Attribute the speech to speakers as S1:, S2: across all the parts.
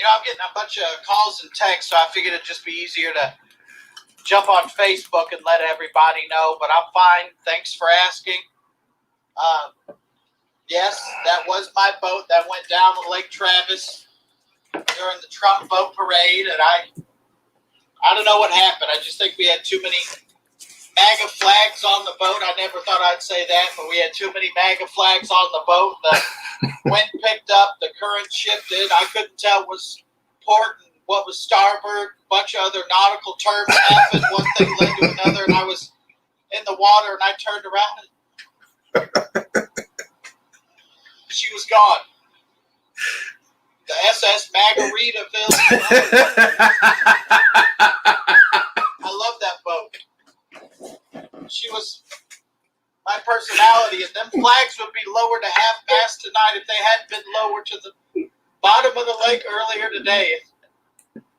S1: I'm getting a bunch of calls and texts, so I figured it'd just be easier to jump on Facebook and let everybody know. But I'm fine. Thanks for asking. Yes, that was my boat that went down to Lake Travis during the Trump boat parade, and I don't know what happened. I just think we had too many MAGA flags on the boat. I never thought I'd say that, but we had too many MAGA flags on the boat. The wind picked up, the current shifted. I couldn't tell what was port and what was starboard. A bunch of other nautical terms happened. One thing led to another, and I was in the water, and I turned around, and she was gone. The SS Margaritaville. I love that boat. She was my personality, and them flags would be lowered to half-mast tonight if they hadn't been lowered to the bottom of the lake earlier today.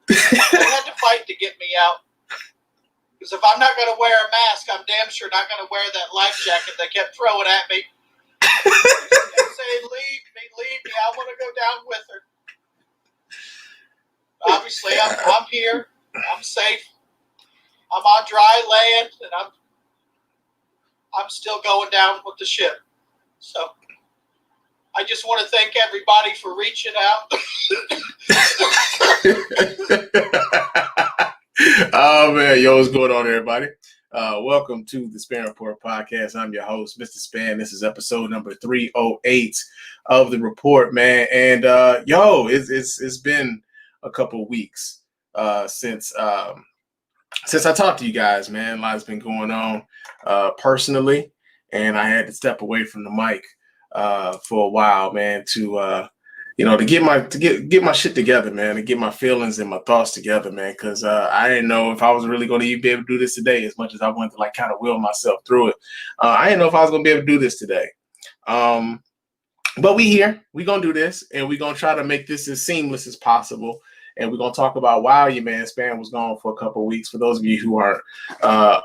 S1: They had to fight to get me out. Because if I'm not going to wear a mask, I'm damn sure not going to wear that life jacket they kept throwing at me. They say, leave me, I want to go down with her. Obviously, I'm here, I'm safe, I'm on dry land, and I'm still going down with the ship. So I just want to thank everybody for reaching out.
S2: Oh man, yo, what's going on, everybody? Welcome to the Spann Report podcast. I'm your host, Mr. Spann. This is episode number 308 of the report, man. And it's been a couple of weeks since I talked to you guys, man. A lot's been going on personally, and I had to step away from the mic for a while, man, to get my shit together, man, to get my feelings and my thoughts together, man, because I didn't know if I was really going to even be able to do this today, as much as I wanted to kind of will myself through it. I didn't know if I was going to be able to do this today. But we here, we're going to do this, and we're going to try to make this as seamless as possible. And we're going to talk about why your man Spann was gone for a couple of weeks, for those of you who aren't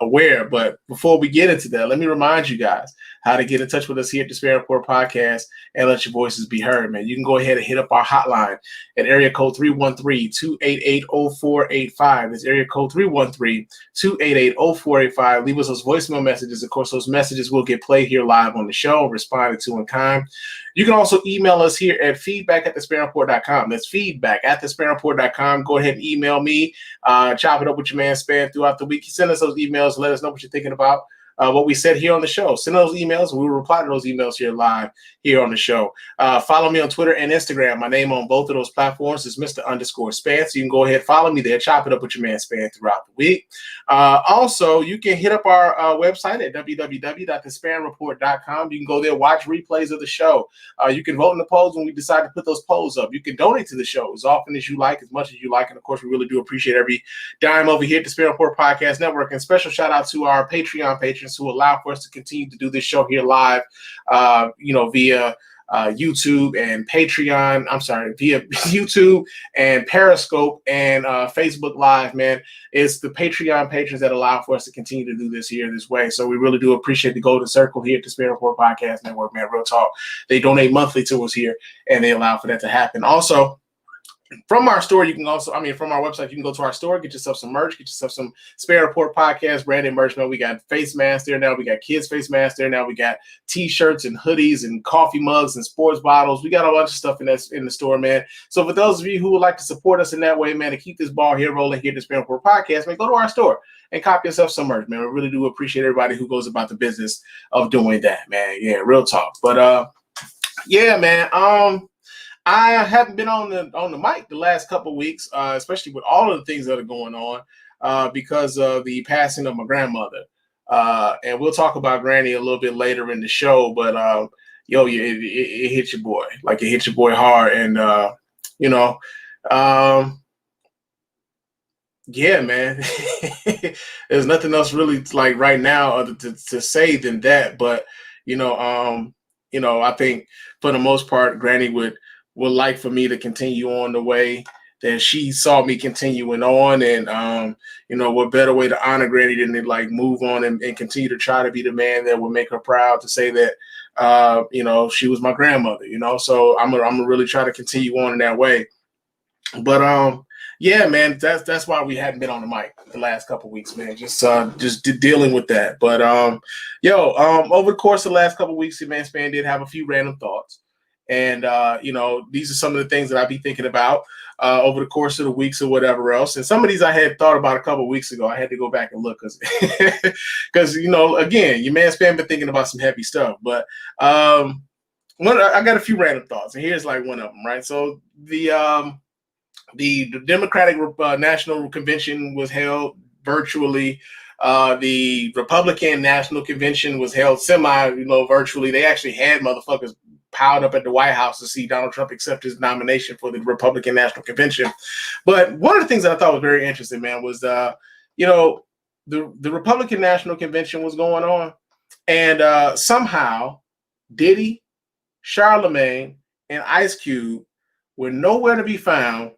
S2: aware. But before we get into that, let me remind you guys how to get in touch with us here at the Spann Report podcast and let your voices be heard, man. You can go ahead and hit up our hotline at area code 313-288-0485. That's area code 313-288-0485. Leave us those voicemail messages. Of course, those messages will get played here live on the show, responded to in kind. You can also email us here at feedback@thespannreport.com. That's feedback@thespannreport.com. Go ahead and email me. Chop it up with your man Spann throughout the week. Send us those emails. Let us know what you're thinking about what we said here on the show. Send those emails. We will reply to those emails here live here on the show. Follow me on Twitter and Instagram. My name on both of those platforms is Mr._Spann. So you can go ahead and follow me there. Chop it up with your man Spann throughout the week. Also, you can hit up our website at www.thespannreport.com. You can go there, watch replays of the show. You can vote in the polls when we decide to put those polls up. You can donate to the show as often as you like, as much as you like. And of course, we really do appreciate every dime over here at the Spann Report Podcast Network. And special shout out to our Patreon patrons who allow for us to continue to do this show here live, via YouTube and Patreon. I'm sorry, via YouTube and Periscope and Facebook Live, man. It's the Patreon patrons that allow for us to continue to do this here this way. So we really do appreciate the Golden Circle here at the Spann Report Podcast Network, man. Real talk. They donate monthly to us here, and they allow for that to happen. Also, from our store, from our website, you can go to our store, get yourself some merch, get yourself some Spann Report Podcast branded merch, man. We got face masks there now. We got kids' face masks there now. We got T-shirts and hoodies and coffee mugs and sports bottles. We got a bunch of stuff in the store, man. So for those of you who would like to support us in that way, man, to keep this ball here rolling here at the Spann Report Podcast, man, go to our store and cop yourself some merch, man. We really do appreciate everybody who goes about the business of doing that, man. Yeah, real talk. But yeah, man. I haven't been on the mic the last couple of weeks, especially with all of the things that are going on because of the passing of my grandmother. And we'll talk about Granny a little bit later in the show. But it hit your boy, like it hit your boy hard, and yeah, man. There's nothing else really like right now other to say than that. But I think for the most part, Granny would like for me to continue on the way that she saw me continuing on. And, what better way to honor Granny than to like move on and continue to try to be the man that would make her proud to say that, she was my grandmother, so I'm gonna really try to continue on in that way. But yeah, man, that's why we hadn't been on the mic the last couple of weeks, man. Just dealing with that. But over the course of the last couple of weeks, man, Spann did have a few random thoughts. And these are some of the things that I be thinking about over the course of the weeks or whatever else. And some of these I had thought about a couple of weeks ago. I had to go back and look because again, your man Spann been thinking about some heavy stuff. But I got a few random thoughts, and here's like one of them, right? So the Democratic National Convention was held virtually. The Republican National Convention was held virtually. They actually had motherfuckers piled up at the White House to see Donald Trump accept his nomination for the Republican National Convention. But one of the things that I thought was very interesting, man, was the Republican National Convention was going on, and somehow Diddy, Charlemagne, and Ice Cube were nowhere to be found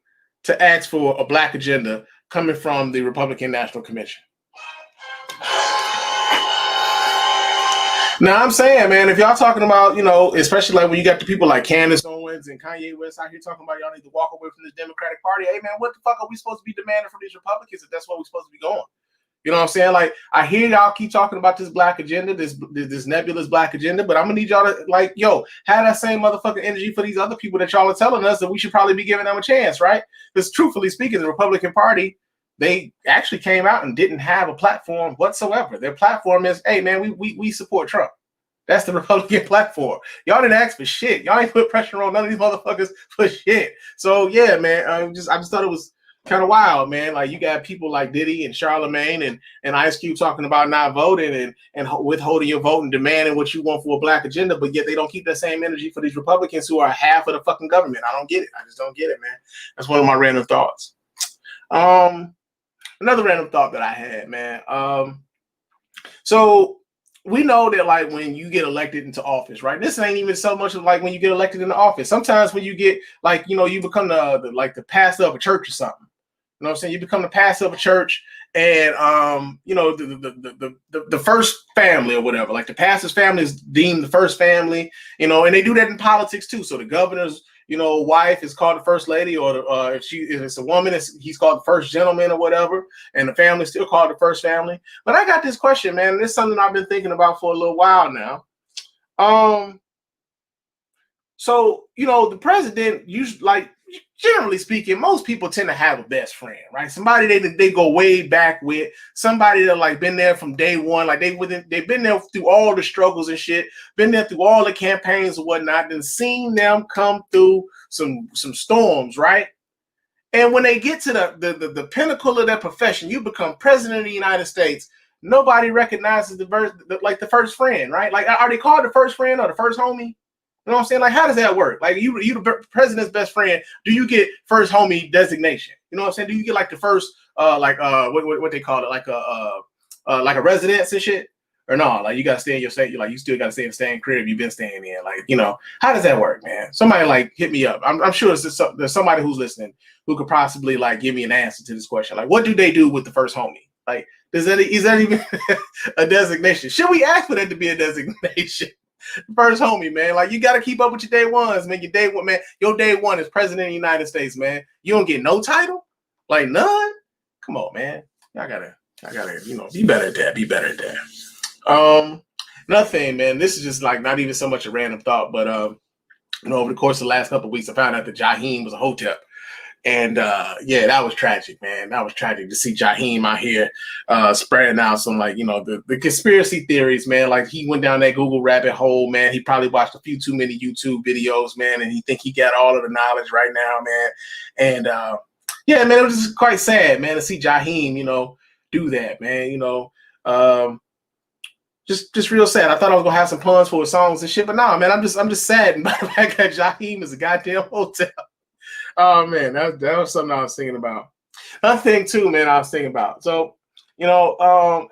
S2: to ask for a black agenda coming from the Republican National Convention. Now I'm saying, man, if y'all talking about, especially like when you got the people like Candace Owens and Kanye West out here talking about y'all need to walk away from this Democratic Party, hey man, what the fuck are we supposed to be demanding from these Republicans if that's what we're supposed to be going? You know what I'm saying? Like, I hear y'all keep talking about this black agenda, this nebulous black agenda, but I'm gonna need y'all to have that same motherfucking energy for these other people that y'all are telling us that we should probably be giving them a chance, right? Because truthfully speaking, the Republican Party, they actually came out and didn't have a platform whatsoever. Their platform is, hey man, we support Trump. That's the Republican platform. Y'all didn't ask for shit. Y'all ain't put pressure on none of these motherfuckers for shit. So yeah, man, I just thought it was kind of wild, man. Like, you got people like Diddy and Charlemagne and Ice Cube talking about not voting and withholding your vote and demanding what you want for a black agenda, but yet they don't keep that same energy for these Republicans who are half of the fucking government. I don't get it. I just don't get it, man. That's one of my random thoughts. Another random thought that I had, man. So we know that, like, when you get elected into office, right? This ain't even so much of like when you get elected into office. Sometimes when you get, like, you become the pastor of a church or something. You know what I'm saying? You become the pastor of a church, and the first family or whatever, like the pastor's family is deemed the first family, and they do that in politics too. So the governor's wife is called the first lady, or if it's a woman, he's called the first gentleman or whatever, and the family's still called the first family. But I got this question, man. This is something I've been thinking about for a little while now. So the president usually, generally speaking, most people tend to have a best friend, right? Somebody they go way back with, somebody that been there from day one, like they've been there through all the struggles and shit, been there through all the campaigns and whatnot, and seen them come through some storms, right? And when they get to the pinnacle of their profession, you become president of the United States. Nobody recognizes the first friend, right? Like, are they called the first friend or the first homie? You know what I'm saying? Like, how does that work? Like, you the president's best friend, do you get first homie designation? You know what I'm saying? Do you get like the first what they call it, like a residence and shit? Or no, like, you gotta stay in your state, you still gotta stay in the same crib you've been staying in. Like, how does that work, man? Somebody hit me up. I'm sure there's somebody who's listening who could possibly give me an answer to this question. Like, what do they do with the first homie? Like, is that even a designation? Should we ask for that to be a designation? First homie, man. Like, you got to keep up with your day ones, man. Your day one is president of the United States, man. You don't get no title, like none. Come on, man. I gotta, be better at that. Be better at that. Another thing, man. This is just not even so much a random thought, but over the course of the last couple of weeks, I found out that Jaheim was a hotep. And that was tragic, man. That was tragic to see Jaheim out here spreading out some the conspiracy theories, man. Like, he went down that Google rabbit hole, man. He probably watched a few too many YouTube videos, man, and he think he got all of the knowledge right now, man. And man, it was just quite sad, man, to see Jaheim, do that, man. Just real sad. I thought I was gonna have some puns for his songs and shit, but nah, man, I'm just sad by the fact that Jaheim is a goddamn hotel. Oh man, that was something I was thinking about. Another thing too, man, I was thinking about. So,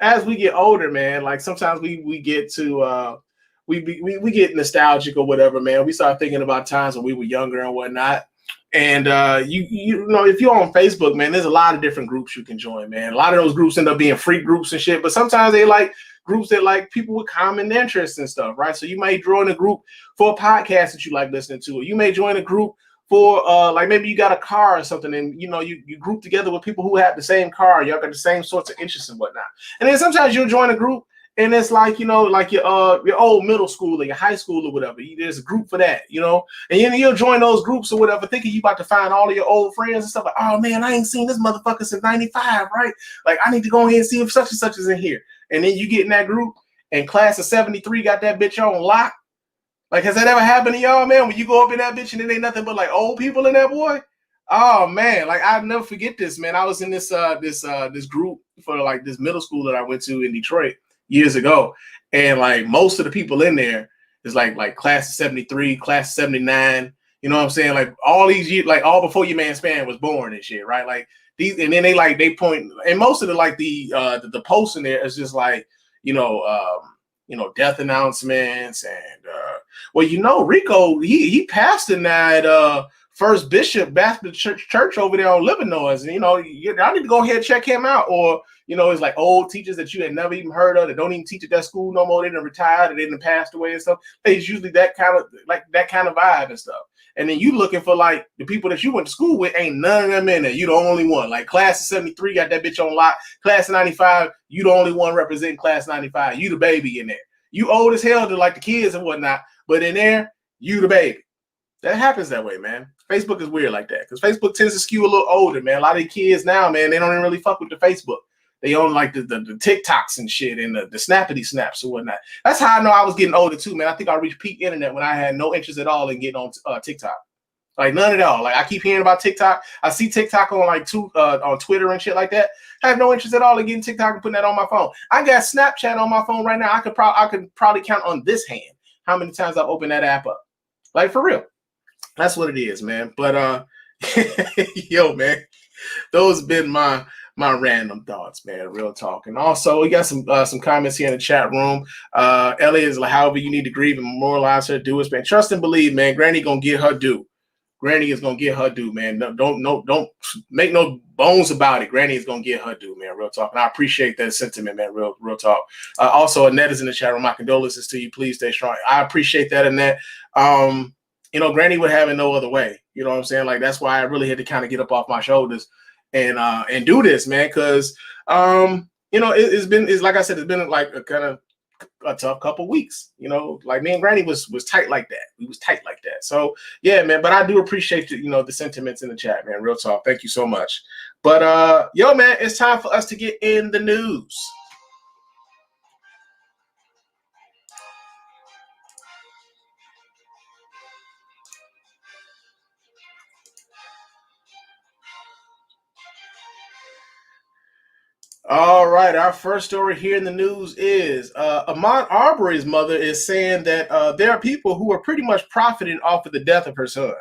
S2: as we get older, man, like sometimes we get to we get nostalgic or whatever, man. We start thinking about times when we were younger and whatnot. And if you're on Facebook, man, there's a lot of different groups you can join, man. A lot of those groups end up being free groups and shit, but sometimes they like groups that like people with common interests and stuff, right? So you may join a group for a podcast that you like listening to, or you may join a group for like maybe you got a car or something, and you group together with people who have the same car, y'all got the same sorts of interests and whatnot. And then sometimes you'll join a group and it's like, like your old middle school or your high school or whatever. There's a group for that, and then you'll join those groups or whatever, thinking you about to find all of your old friends and stuff. Like, oh man, I ain't seen this motherfucker since '95, right? Like, I need to go ahead and see if such and such is in here. And then you get in that group and class of '73 got that bitch on lock. Like, has that ever happened to y'all, man? When you go up in that bitch and it ain't nothing but like old people in that boy? Oh man, like I'll never forget this, man. I was in this group for like this middle school that I went to in Detroit years ago, and like most of the people in there is like class of '73, class of '79. You know what I'm saying? Like all these years, like all before your man Spann was born and shit, right? Like these, and then they point, and most of the posts in there is just like death announcements and Rico he pastored that First Bishop Baptist Church over there on Livernois, and I need to go ahead and check him out. Or it's like old teachers that you had never even heard of that don't even teach at that school no more. They didn't retire, they didn't passed away and stuff. It's usually that kind of vibe and stuff. And then you looking for like the people that you went to school with, ain't none of them in there. You the only one. Like class of '73 got that bitch on lock. Class of '95, you the only one representing class of '95. You the baby in there. You old as hell to like the kids and whatnot, but in there, you the baby. That happens that way, man. Facebook is weird like that because Facebook tends to skew a little older, man. A lot of the kids now, man, they don't even really fuck with the Facebook. They own like the TikToks and shit and the snappity snaps or whatnot. That's how I know I was getting older too, man. I think I reached peak internet when I had no interest at all in getting on TikTok. Like none at all. Like I keep hearing about TikTok. I see TikTok on on Twitter and shit like that. I have no interest at all in getting TikTok and putting that on my phone. I got Snapchat on my phone right now. I could probably count on this hand how many times I've opened that app up. Like for real. That's what it is, man. But yo, man, those have been my random thoughts, man. Real talk. And also, we got some comments here in the chat room. Elliot is like, however you need to grieve and memorialize her due, man. Trust and believe, man. Granny gonna get her due. Granny is gonna get her due, man. Don't make no bones about it. Granny is gonna get her due, man. Real talk. And I appreciate that sentiment, man. Real talk. Also, Annette is in the chat room. My condolences to you. Please stay strong. I appreciate that, Annette. Granny would have it no other way. You know what I'm saying? Like that's why I really had to kind of get up off my shoulders and do this, man. Because it's like I said, it's been like a kind of a tough couple weeks. Like me and Granny was tight like that. We was tight like that. So yeah, man. But I do appreciate the sentiments in the chat, man. Real talk. Thank you so much. But yo, man, it's time for us to get in the news. All right, our first story here in the news is Amaud Arbery's mother is saying that there are people who are pretty much profiting off of the death of her son.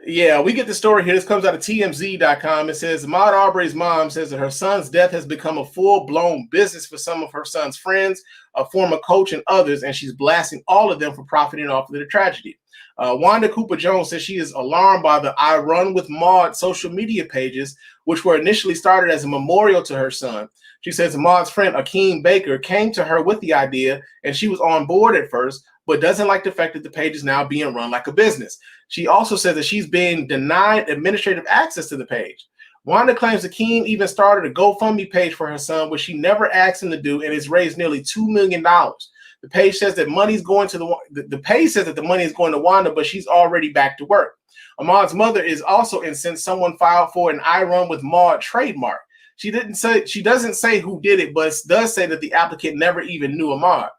S2: Yeah, we get the story here. This comes out of TMZ.com. It says Amaud Arbery's mom says that her son's death has become a full-blown business for some of her son's friends, a former coach, and others, and she's blasting all of them for profiting off of the tragedy. Wanda Cooper Jones says she is alarmed by the I Run with Maud social media pages, which were initially started as a memorial to her son. She says Maud's friend Akeem Baker came to her with the idea, and she was on board at first, but doesn't like the fact that the page is now being run like a business. She also says that she's being denied administrative access to the page. Wanda claims Akeem even started a GoFundMe page for her son, which she never asked him to do, and it's raised nearly $2 million. The page says that money's going to the page says that the money is going to Wanda, but she's already back to work. Amaud's mother is also incensed someone filed for an I Run with Maud trademark. She doesn't say who did it, but does say that the applicant never even knew Amaud.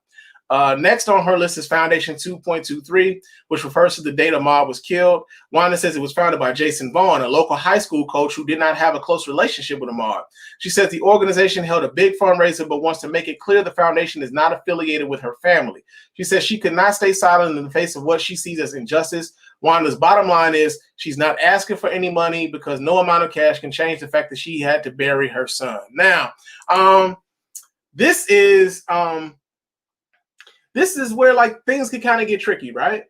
S2: Next on her list is Foundation 2.23, which refers to the date Amaud was killed. Wanda says it was founded by Jason Vaughn, a local high school coach who did not have a close relationship with Amaud. She says the organization held a big fundraiser, but wants to make it clear the foundation is not affiliated with her family. She says she could not stay silent in the face of what she sees as injustice. Wanda's bottom line is she's not asking for any money because no amount of cash can change the fact that she had to bury her son. Now, this is where like things can kind of get tricky, right?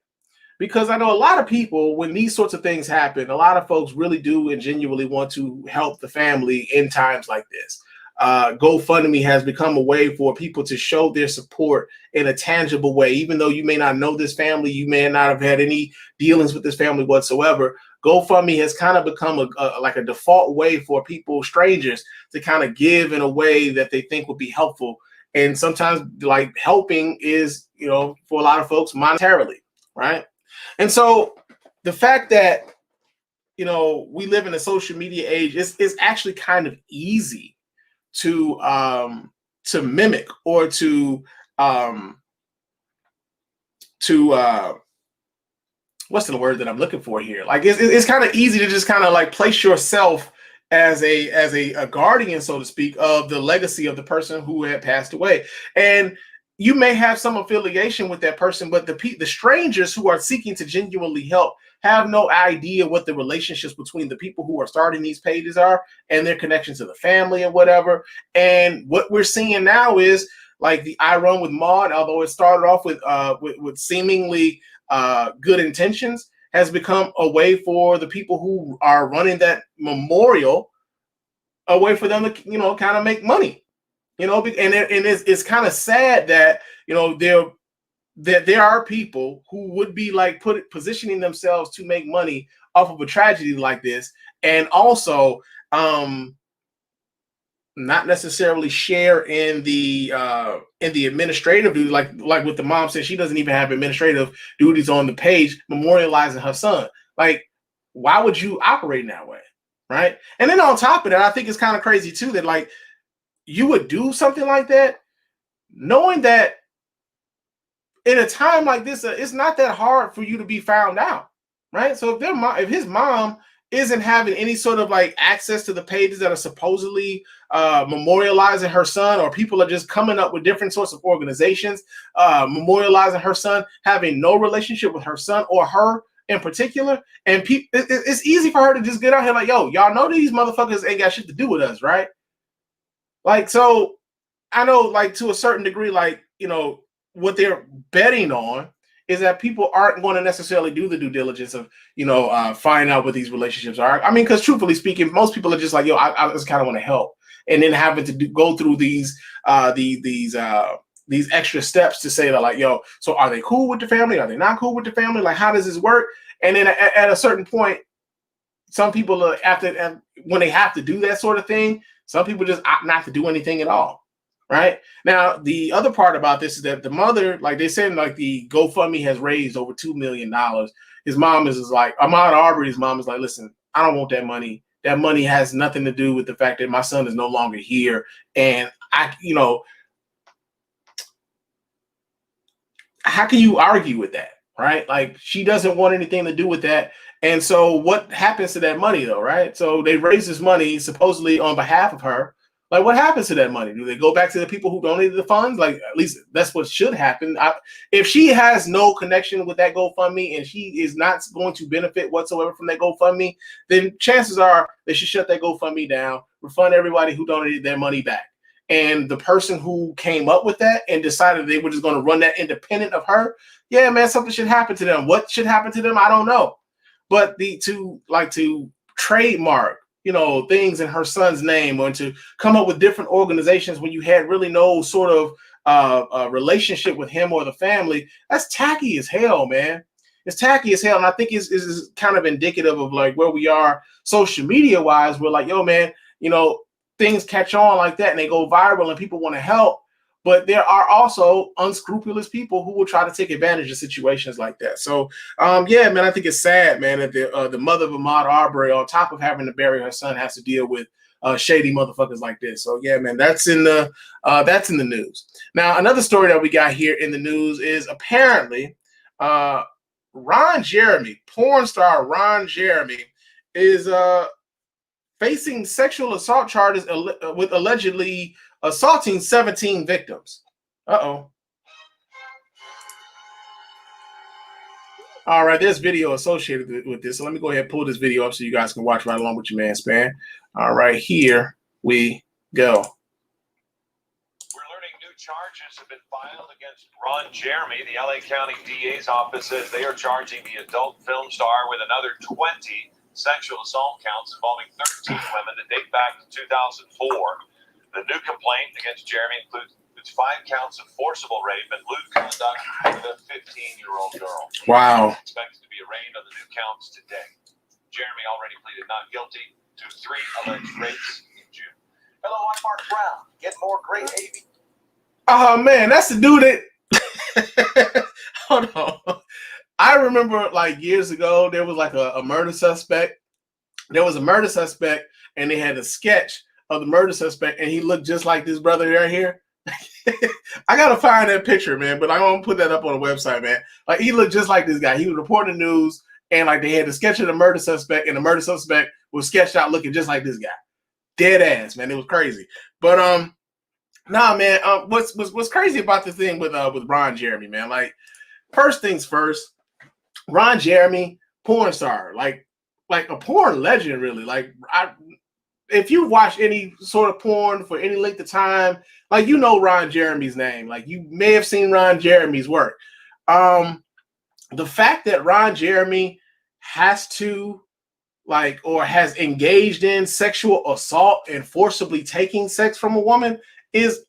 S2: Because I know a lot of people, when these sorts of things happen, a lot of folks really do and genuinely want to help the family in times like this. GoFundMe has become a way for people to show their support in a tangible way. Even though you may not know this family, you may not have had any dealings with this family whatsoever, GoFundMe has kind of become like a default way for people, strangers, to kind of give in a way that they think would be helpful. And sometimes, like, helping is, you know, for a lot of folks, monetarily, right? And so the fact that, you know, we live in a social media age, it's actually kind of easy to mimic or to what's the word that I'm looking for here? Like, it's kind of easy to just kind of like place yourself as a guardian, so to speak, of the legacy of the person who had passed away. And you may have some affiliation with that person, but the strangers who are seeking to genuinely help have no idea what the relationships between the people who are starting these pages are and their connection to the family and whatever. And what we're seeing now is like the I Run with Maud, although it started off with seemingly good intentions, has become a way for the people who are running that memorial, a way for them to, you know, kind of make money, you know. And it's kind of sad that, you know, there are people who would be like positioning themselves to make money off of a tragedy like this, and also not necessarily share in the administrative duties, like with the mom said, she doesn't even have administrative duties on the page memorializing her son. Like, why would you operate in that way, right? And then on top of that, I think it's kind of crazy too that like you would do something like that, knowing that in a time like this, it's not that hard for you to be found out, right? So if his mom isn't having any sort of like access to the pages that are supposedly memorializing her son, or people are just coming up with different sorts of organizations memorializing her son, having no relationship with her son or her in particular, and it's easy for her to just get out here like, yo, y'all know these motherfuckers ain't got shit to do with us, right? Like, so I know, like, to a certain degree, like, you know, what they're betting on is that people aren't going to necessarily do the due diligence of, you know, finding out what these relationships are. I mean, because truthfully speaking, most people are just like, yo, I just kind of want to help, and then having to go through these extra steps to say that, like, yo, so are they cool with the family? Are they not cool with the family? Like, how does this work? And then at a certain point, some people are when they have to do that sort of thing, some people just opt not to do anything at all. Right now, the other part about this is that the mother, like they said, like the GoFundMe has raised over $2 million. His mom is like, Amaud Arbery's mom is like, listen, I don't want that money. That money has nothing to do with the fact that my son is no longer here. And you know, how can you argue with that? Right? Like, she doesn't want anything to do with that. And so what happens to that money though? Right? So they raise this money supposedly on behalf of her. Like, what happens to that money? Do they go back to the people who donated the funds? Like, at least that's what should happen. If she has no connection with that GoFundMe and she is not going to benefit whatsoever from that GoFundMe, then chances are they should shut that GoFundMe down, refund everybody who donated their money back. And the person who came up with that and decided they were just going to run that independent of her, yeah, man, something should happen to them. What should happen to them? I don't know. But to trademark, you know, things in her son's name, or to come up with different organizations when you had really no sort of relationship with him or the family, that's tacky as hell, man. It's tacky as hell. And I think is kind of indicative of like where we are social media wise. We're like, yo, man, you know, things catch on like that and they go viral and people want to help. But there are also unscrupulous people who will try to take advantage of situations like that. So, yeah, man, I think it's sad, man, that the mother of Amaud Arbery, on top of having to bury her son, has to deal with shady motherfuckers like this. So, yeah, man, that's in the news. Now, another story that we got here in the news is apparently Ron Jeremy, porn star Ron Jeremy, is facing sexual assault charges with allegedly assaulting 17 victims. Uh-oh. All right, there's video associated with this. So let me go ahead and pull this video up so you guys can watch right along with your man, Spann. All right, here we go.
S3: We're learning new charges have been filed against Ron Jeremy. The LA County DA's office says they are charging the adult film star with another 20 sexual assault counts involving 13 women that date back to 2004. The new complaint against Jeremy includes 5 counts of forcible rape and lewd conduct with a 15-year-old girl.
S2: Wow.
S3: Expected to be arraigned on the new counts today. Jeremy already pleaded not guilty to 3 alleged rapes in June. Hello, I'm Mark Brown. Get more great AV.
S2: Oh man, that's the dude that. Hold on. I remember like years ago, there was like a murder suspect. There was a murder suspect, and they had a sketch of the murder suspect, and he looked just like this brother right here. I gotta find that picture, man, but I won't put that up on the website, man. Like he looked just like this guy. He was reporting the news, and like they had a sketch of the murder suspect, and the murder suspect was sketched out looking just like this guy. Dead ass, man. It was crazy. But nah, man. What's crazy about the thing with Ron Jeremy, man? Like, first things first, Ron Jeremy, porn star, like a porn legend, really. Like, if you watch any sort of porn for any length of time, like you know Ron Jeremy's name. Like you may have seen Ron Jeremy's work. The fact that Ron Jeremy has to or has engaged in sexual assault and forcibly taking sex from a woman is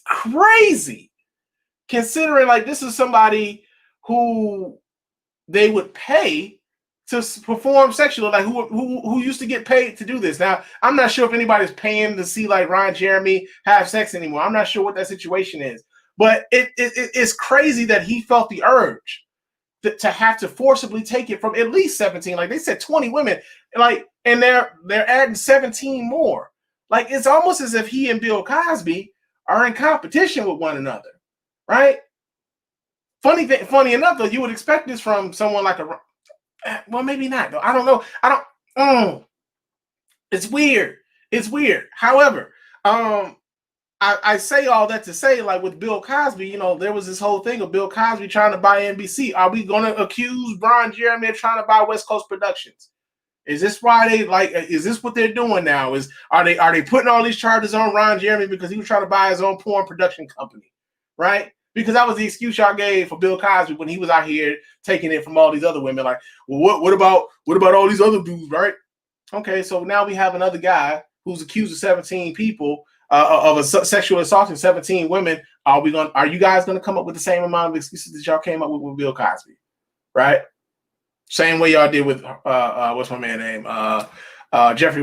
S2: crazy. Considering like this is somebody who they would pay to perform sexually, like who used to get paid to do this. Now, I'm not sure if anybody's paying to see like Ron Jeremy have sex anymore. I'm not sure what that situation is, but it's crazy that he felt the urge to have to forcibly take it from at least 17. Like they said, 20 women, and they're adding 17 more. Like it's almost as if he and Bill Cosby are in competition with one another, right? Funny enough, though, you would expect this from someone like well, maybe not, though. I don't know. It's weird. However, I say all that to say, like with Bill Cosby, you know, there was this whole thing of Bill Cosby trying to buy NBC. Are we going to accuse Ron Jeremy of trying to buy West Coast Productions? Is this why is this what they're doing now? Are they putting all these charges on Ron Jeremy because he was trying to buy his own porn production company, right? Because that was the excuse y'all gave for Bill Cosby when he was out here taking it from all these other women. Like, well, what about all these other dudes, right? Okay, so now we have another guy who's accused of 17 people of sexual assaulting 17 women. Are you guys gonna come up with the same amount of excuses that y'all came up with Bill Cosby, right? Same way y'all did with what's my man name? Harvey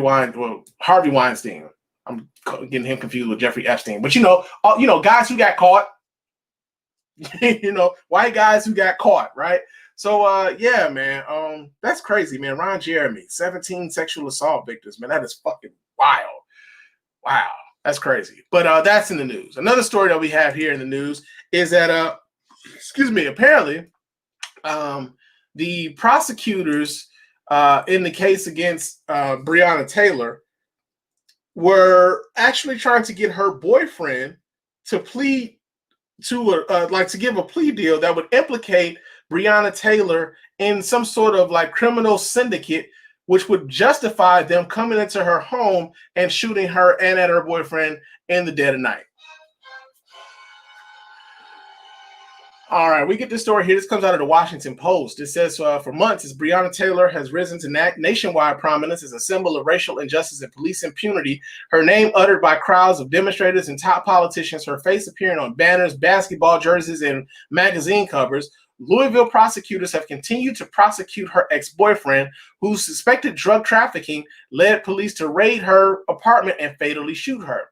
S2: Weinstein. I'm getting him confused with Jeffrey Epstein. But you know, guys who got caught. White guys who got caught, right? So yeah, man, that's crazy, man. Ron Jeremy, 17 sexual assault victims, man. That is fucking wild. Wow, that's crazy. But that's in the news. Another story that we have here in the news is that apparently the prosecutors in the case against Breonna Taylor were actually trying to get her boyfriend to plead to give a plea deal that would implicate Breonna Taylor in some sort of like criminal syndicate, which would justify them coming into her home and shooting her and at her boyfriend in the dead of night. All right, we get this story here. This comes out of the Washington Post. It says, for months, as Breonna Taylor has risen to nationwide prominence as a symbol of racial injustice and police impunity, her name uttered by crowds of demonstrators and top politicians, her face appearing on banners, basketball jerseys, and magazine covers, Louisville prosecutors have continued to prosecute her ex-boyfriend, who suspected drug trafficking led police to raid her apartment and fatally shoot her.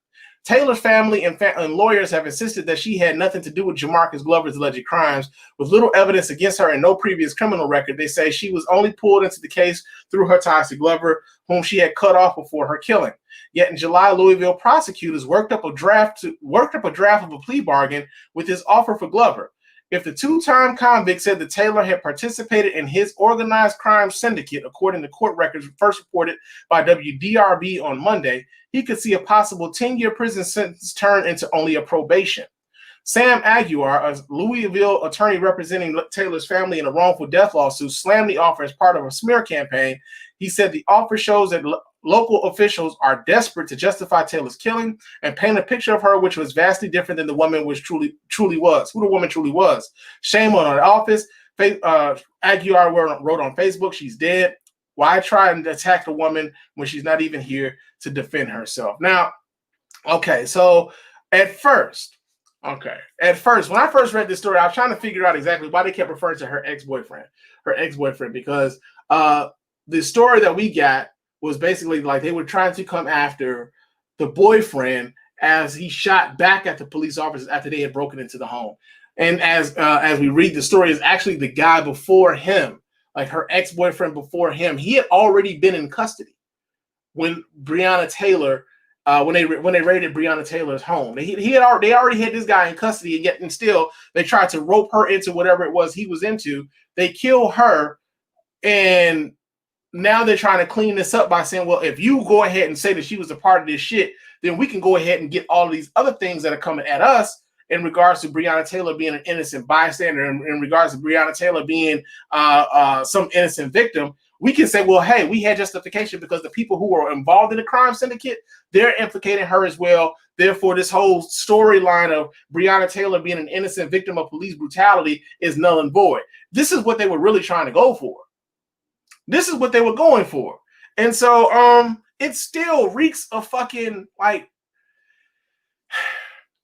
S2: Taylor's family and lawyers have insisted that she had nothing to do with Jamarcus Glover's alleged crimes. With little evidence against her and no previous criminal record, they say she was only pulled into the case through her ties to Glover, whom she had cut off before her killing. Yet in July, Louisville prosecutors worked up a draft of a plea bargain with his offer for Glover. If the two-time convict said that Taylor had participated in his organized crime syndicate, according to court records first reported by WDRB on Monday, he could see a possible 10-year prison sentence turn into only a probation. Sam Aguiar, a Louisville attorney representing Taylor's family in a wrongful death lawsuit, slammed the offer as part of a smear campaign. He said the offer shows that local officials are desperate to justify Taylor's killing and paint a picture of her which was vastly different than the woman which truly was, who the woman truly was. Shame on her office. Aguiar wrote on Facebook, she's dead. Why try and attack the woman when she's not even here to defend herself? Now, Okay, so at first, when I first read this story, I was trying to figure out exactly why they kept referring to her ex-boyfriend, because the story that we got was basically like they were trying to come after the boyfriend as he shot back at the police officers after they had broken into the home. And as we read the story, is actually the guy before him, like her ex-boyfriend before him. He had already been in custody when Breonna Taylor, when they raided Breonna Taylor's home. They already had this guy in custody, and yet still they tried to rope her into whatever it was he was into. They kill her, and now they're trying to clean this up by saying, well, if you go ahead and say that she was a part of this shit, then we can go ahead and get all of these other things that are coming at us in regards to Breonna Taylor being an innocent bystander, in regards to Breonna Taylor being some innocent victim. We can say, well, hey, we had justification because the people who were involved in the crime syndicate, they're implicating her as well. Therefore, this whole storyline of Breonna Taylor being an innocent victim of police brutality is null and void. This is what they were really trying to go for. This is what they were going for. And so it still reeks of fucking like,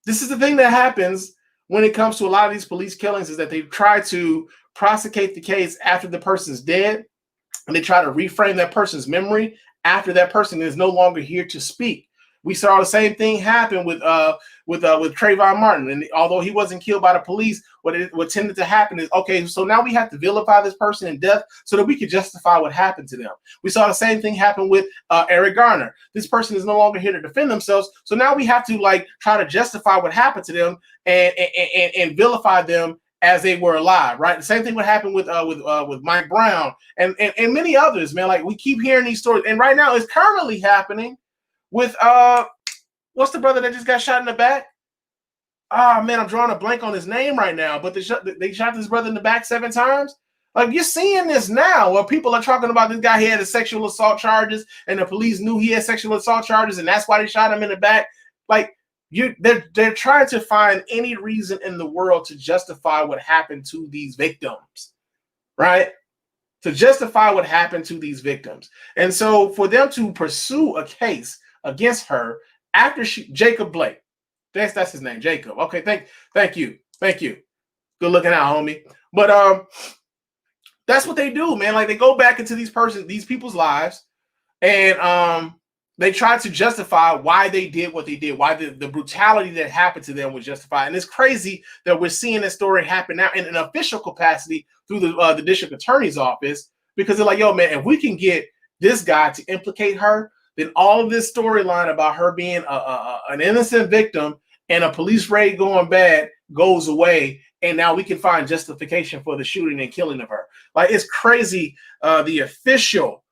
S2: this is the thing that happens when it comes to a lot of these police killings, is that they try to prosecute the case after the person's dead, and they try to reframe that person's memory after that person is no longer here to speak. We saw the same thing happen with Trayvon Martin, and although he wasn't killed by the police, what tended to happen is, okay, so now we have to vilify this person in death so that we can justify what happened to them. We saw the same thing happen with Eric Garner. This person is no longer here to defend themselves, so now we have to like try to justify what happened to them and vilify them as they were alive, right? The same thing would happen with Mike Brown and many others, man. Like, we keep hearing these stories, and right now it's currently happening with what's the brother that just got shot in the back? Oh man, I'm drawing a blank on his name right now, but they shot this brother in the back 7 times. Like, you're seeing this now where people are talking about this guy. He had sexual assault charges, and the police knew he had sexual assault charges, and that's why they shot him in the back. Like, they're trying to find any reason in the world to justify what happened to these victims, right? To justify what happened to these victims. And so for them to pursue a case against her after Jacob Blake, that's his name, Jacob. Okay, thank you. Good looking out, homie. But that's what they do, man. Like, they go back into these people's lives, and they try to justify why they did what they did, why the brutality that happened to them was justified. And it's crazy that we're seeing this story happen now in an official capacity through the district attorney's office, because they're like, yo, man, if we can get this guy to implicate her, then all of this storyline about her being an innocent victim and a police raid going bad goes away, and now we can find justification for the shooting and killing of her. Like, it's crazy, the official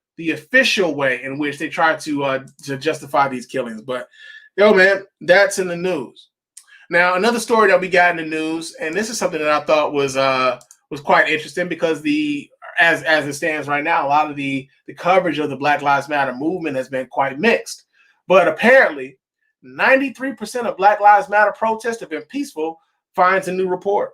S2: way in which they try to justify these killings. But yo, man, that's in the news. Now, another story that we got in the news, and this is something that I thought was quite interesting, because as it stands right now, a lot of the coverage of the Black Lives Matter movement has been quite mixed. But apparently, 93% of Black Lives Matter protests have been peaceful, finds a new report.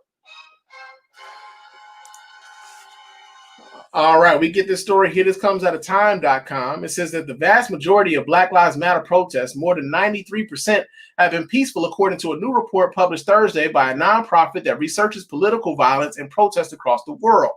S2: All right, we get this story here. This comes out of time.com. It says that the vast majority of Black Lives Matter protests, more than 93%, have been peaceful, according to a new report published Thursday by a nonprofit that researches political violence and protests across the world.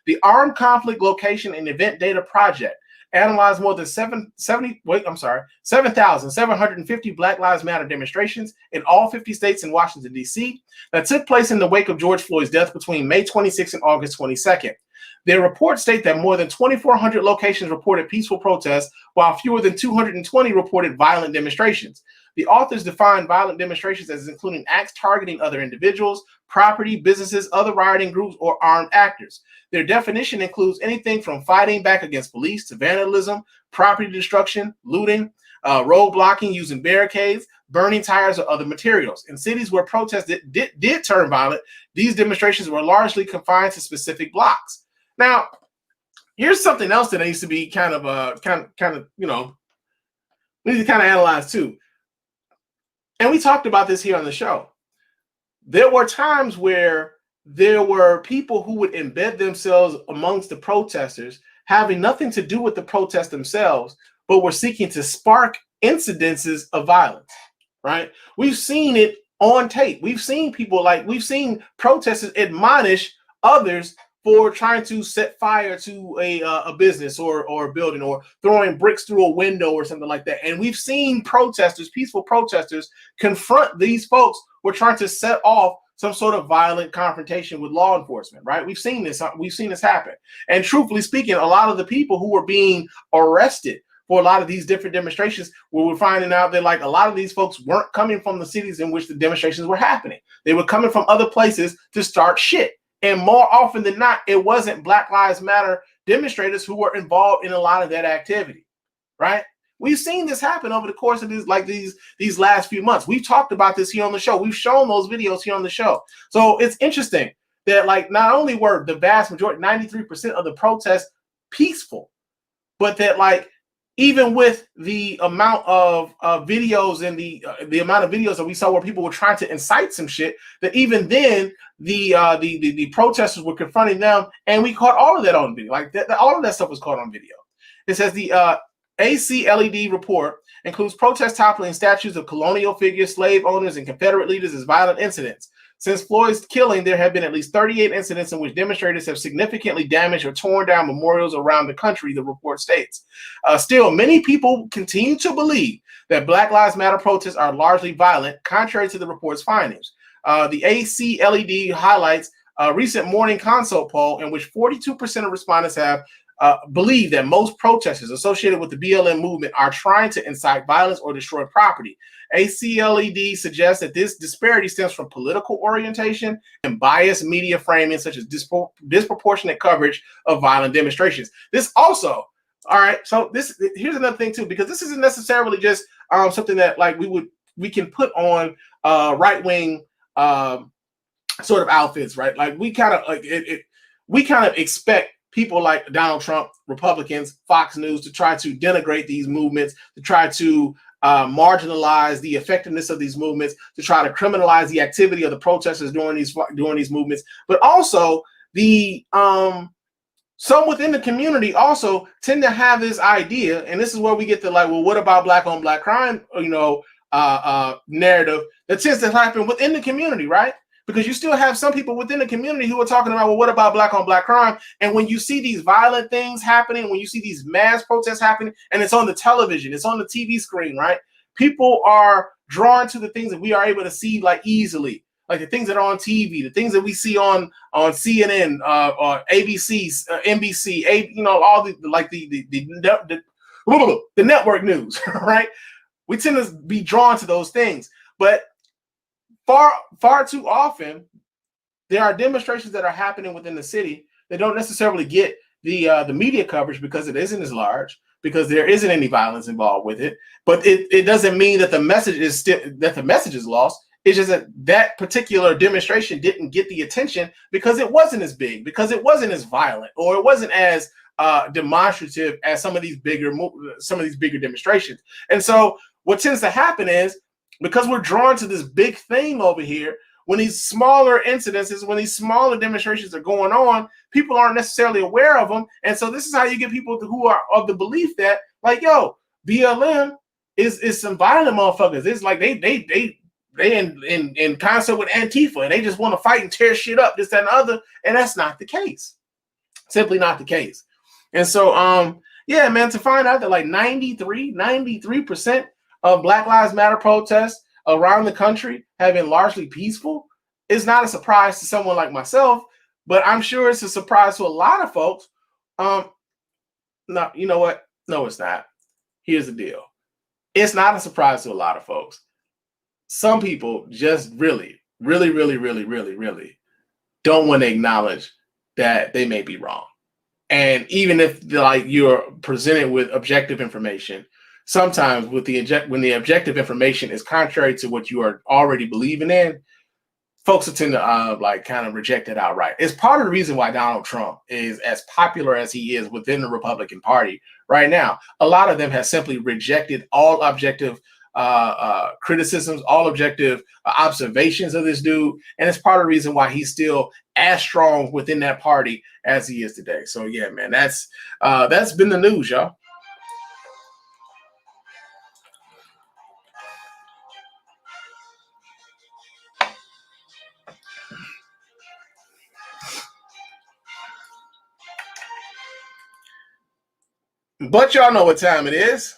S2: The Armed Conflict Location and Event Data Project analyzed more than 7,750 Black Lives Matter demonstrations in all 50 states and Washington, D.C. that took place in the wake of George Floyd's death between May 26 and August 22nd. Their reports state that more than 2,400 locations reported peaceful protests, while fewer than 220 reported violent demonstrations. The authors define violent demonstrations as including acts targeting other individuals, property, businesses, other rioting groups, or armed actors. Their definition includes anything from fighting back against police to vandalism, property destruction, looting, road blocking using barricades, burning tires or other materials. In cities where protests did turn violent, these demonstrations were largely confined to specific blocks. Now, here's something else that needs to be kind of, you know, we need to kind of analyze too. And we talked about this here on the show. There were times where there were people who would embed themselves amongst the protesters, having nothing to do with the protest themselves, but were seeking to spark incidences of violence. right? We've seen it on tape. We've seen people we've seen protesters admonish others for trying to set fire to a business or a building, or throwing bricks through a window or something like that. And we've seen protesters, peaceful protesters, confront these folks who are trying to set off some sort of violent confrontation with law enforcement, right? We've seen this happen. And truthfully speaking, a lot of the people who were being arrested for a lot of these different demonstrations, where we're finding out that a lot of these folks weren't coming from the cities in which the demonstrations were happening. They were coming from other places to start shit. And more often than not, it wasn't Black Lives Matter demonstrators who were involved in a lot of that activity, right? We've seen this happen over the course of these last few months. We've talked about this here on the show. We've shown those videos here on the show. So it's interesting that not only were the vast majority, 93% of the protests peaceful, but that even with the amount of videos and the amount of videos that we saw where people were trying to incite some shit, that even then the protesters were confronting them, and we caught all of that on video. All of that stuff was caught on video. It says the ACLED report includes protest toppling statues of colonial figures, slave owners, and Confederate leaders as violent incidents. Since Floyd's killing, there have been at least 38 incidents in which demonstrators have significantly damaged or torn down memorials around the country, the report states. Still, many people continue to believe that Black Lives Matter protests are largely violent, contrary to the report's findings. The ACLED highlights a recent Morning Consult poll in which 42% of respondents have believe that most protesters associated with the BLM movement are trying to incite violence or destroy property. ACLED suggests that this disparity stems from political orientation and biased media framing, such as disproportionate coverage of violent demonstrations. This also, all right, so here's another thing too, because this isn't necessarily just something that we can put on right-wing sort of outfits, right? We kind of expect people like Donald Trump, Republicans, Fox News to try to denigrate these movements, to try to marginalize the effectiveness of these movements, to try to criminalize the activity of the protesters during these movements. But also some within the community also tend to have this idea, and this is where we get to what about black on black crime, narrative that tends to happen within the community, right? Because you still have some people within the community who are talking about, what about black on black crime? And when you see these violent things happening, when you see these mass protests happening, and it's on the television, it's on the TV screen, right? People are drawn to the things that we are able to see easily, like the things that are on TV, the things that we see on CNN, or ABC, NBC, all the network news, right? We tend to be drawn to those things, but far too often, there are demonstrations that are happening within the city that don't necessarily get the media coverage because it isn't as large, because there isn't any violence involved with it. But it doesn't mean that the message is lost. It's just that particular demonstration didn't get the attention because it wasn't as big, because it wasn't as violent, or it wasn't as demonstrative as some of these bigger demonstrations. And so what tends to happen is, because we're drawn to this big thing over here, when these smaller incidences, when these smaller demonstrations are going on, people aren't necessarily aware of them. And so this is how you get people who are of the belief that, BLM is some violent motherfuckers. It's like they in concert with Antifa, and they just want to fight and tear shit up, this, that, and the other. And that's not the case. Simply not the case. And so, yeah, man, to find out that 93% of Black Lives Matter protests around the country have been largely peaceful is not a surprise to someone like myself, but I'm sure it's a surprise to a lot of folks. No, you know what? No, it's not. Here's the deal. It's not a surprise to a lot of folks. Some people just really don't want to acknowledge that they may be wrong. And even if you're presented with objective information, sometimes when the objective information is contrary to what you are already believing in, folks will tend to kind of reject it outright. It's part of the reason why Donald Trump is as popular as he is within the Republican Party right now. A lot of them have simply rejected all objective criticisms, all objective observations of this dude, and it's part of the reason why he's still as strong within that party as he is today. So yeah, man, that's been the news, y'all. But y'all know what time it is.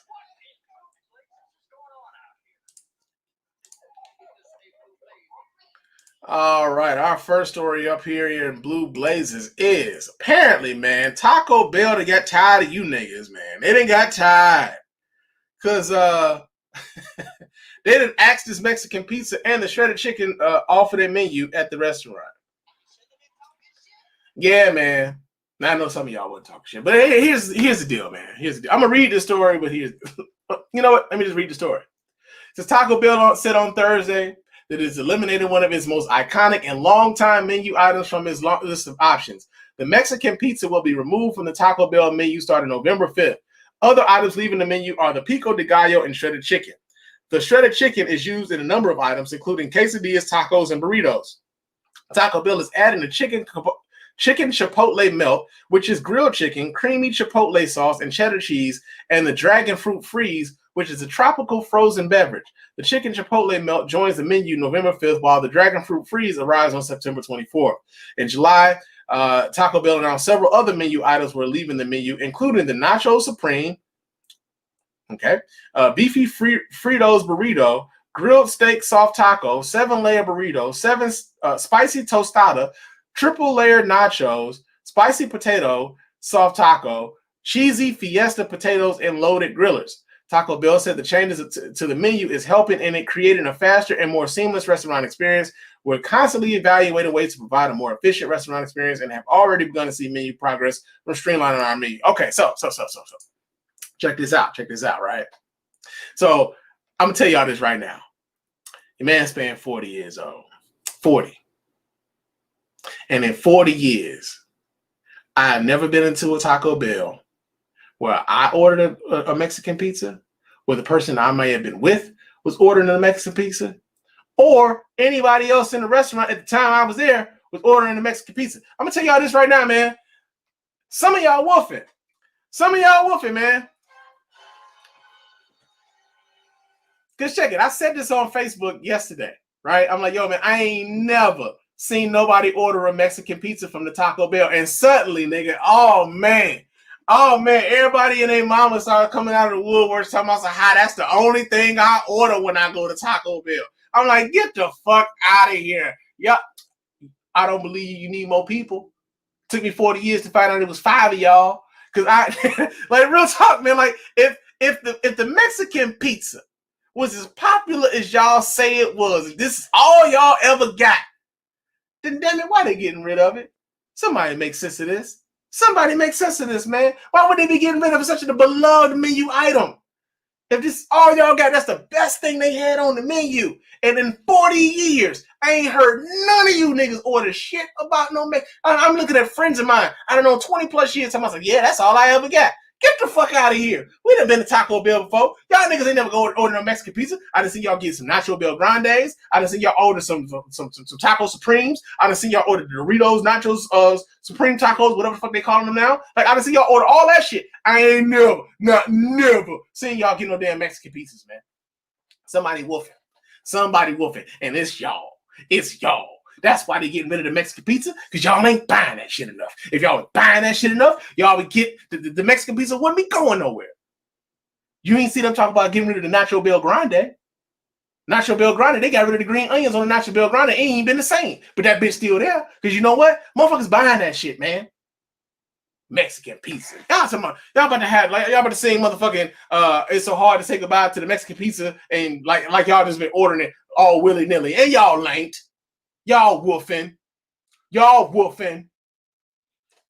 S2: All right, our first story up here in Blue Blazes is apparently, man, Taco Bell to get tired of you niggas, man. They done got tired. Cause they done axed this Mexican pizza and the shredded chicken off of their menu at the restaurant. Yeah, man. Now I know some of y'all wouldn't talk shit, but here's the deal, man. Here's the deal. I'm gonna read this story, but here's you know what? Let me just read the story. It says Taco Bell said on Thursday that it's eliminated one of its most iconic and long-time menu items from its long list of options. The Mexican pizza will be removed from the Taco Bell menu starting November 5th. Other items leaving the menu are the pico de gallo and shredded chicken. The shredded chicken is used in a number of items, including quesadillas, tacos, and burritos. Taco Bell is adding the chicken chipotle melt, which is grilled chicken, creamy chipotle sauce, and cheddar cheese, and the dragon fruit freeze, which is a tropical frozen beverage. The chicken chipotle melt joins the menu November 5th, while the dragon fruit freeze arrives on September 24th. In July, Taco Bell announced several other menu items were leaving the menu, including the Nacho Supreme, beefy Fritos burrito, grilled steak soft taco, 7-layer burrito, spicy tostada, triple layer nachos, spicy potato soft taco, cheesy fiesta potatoes, and loaded grillers. Taco Bell said the changes to the menu is helping in it creating a faster and more seamless restaurant experience. We're constantly evaluating ways to provide a more efficient restaurant experience and have already begun to see menu progress from streamlining our menu. Okay, so check this out, right? So I'm gonna tell y'all this right now. Your man Spann 40 years old. 40. And in 40 years, I have never been into a Taco Bell where I ordered a Mexican pizza, where the person I may have been with was ordering a Mexican pizza, or anybody else in the restaurant at the time I was there was ordering a Mexican pizza. I'm gonna tell y'all this right now, man. Some of y'all wolfing. Man. Because check it, I said this on Facebook yesterday, right? I'm like, yo, man, I ain't never seen nobody order a Mexican pizza from the Taco Bell. And suddenly, nigga, oh man, everybody and their mama started coming out of the woodworks talking about how that's the only thing I order when I go to Taco Bell. I'm like, get the fuck out of here. Yeah, I don't believe you need more people. Took me 40 years to find out it was 5 of y'all. Cause I like real talk, man. Like if the Mexican pizza was as popular as y'all say it was, if this is all y'all ever got, then damn it, why they getting rid of it? Somebody make sense of this. Somebody make sense of this, man. Why would they be getting rid of such a beloved menu item? If this is all y'all got, that's the best thing they had on the menu. And in 40 years, I ain't heard none of you niggas order shit about no Mexican. I'm looking at friends of mine, I don't know, 20 plus years, I'm like, yeah, that's all I ever got. Get the fuck out of here. We done been to Taco Bell before. Y'all niggas ain't never go order no Mexican pizza. I done seen y'all get some Nacho Bel Grandes. I done seen y'all order some Taco Supremes. I done seen y'all order Doritos, Nachos, Supreme Tacos, whatever the fuck they calling them now. Like, I done seen y'all order all that shit. I ain't never seen y'all get no damn Mexican pizzas, man. Somebody wolfing. And it's y'all. That's why they getting rid of the Mexican pizza, because y'all ain't buying that shit enough. If y'all was buying that shit enough, y'all would get the Mexican pizza wouldn't be going nowhere. You ain't see them talk about getting rid of the Nacho Bel Grande. Nacho Bel Grande, they got rid of the green onions on the Nacho Bel Grande. It ain't been the same. But that bitch still there. Because you know what? Motherfuckers buying that shit, man. Mexican pizza. Y'all about to have, like, y'all about to sing motherfucking it's so hard to say goodbye to the Mexican pizza, and like y'all just been ordering it all willy-nilly. And y'all ain't. Y'all woofing. Talking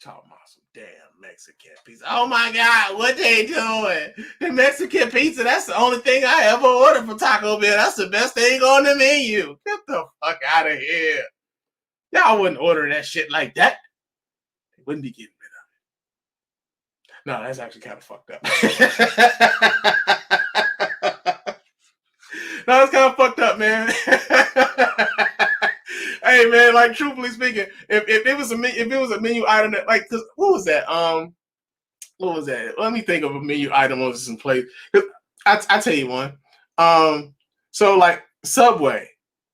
S2: about some damn Mexican pizza. Oh my God, what they doing? The Mexican pizza, that's the only thing I ever ordered from Taco Bell. That's the best thing on the menu. Get the fuck out of here. Y'all wouldn't order that shit like that. They wouldn't be getting rid of it. No, that's actually kind of fucked up. No, it's kind of fucked up, man. Hey man, like truthfully speaking, if it was a menu item that, like, cause what was that? Let me think of a menu item on some place. I tell you one. So like Subway,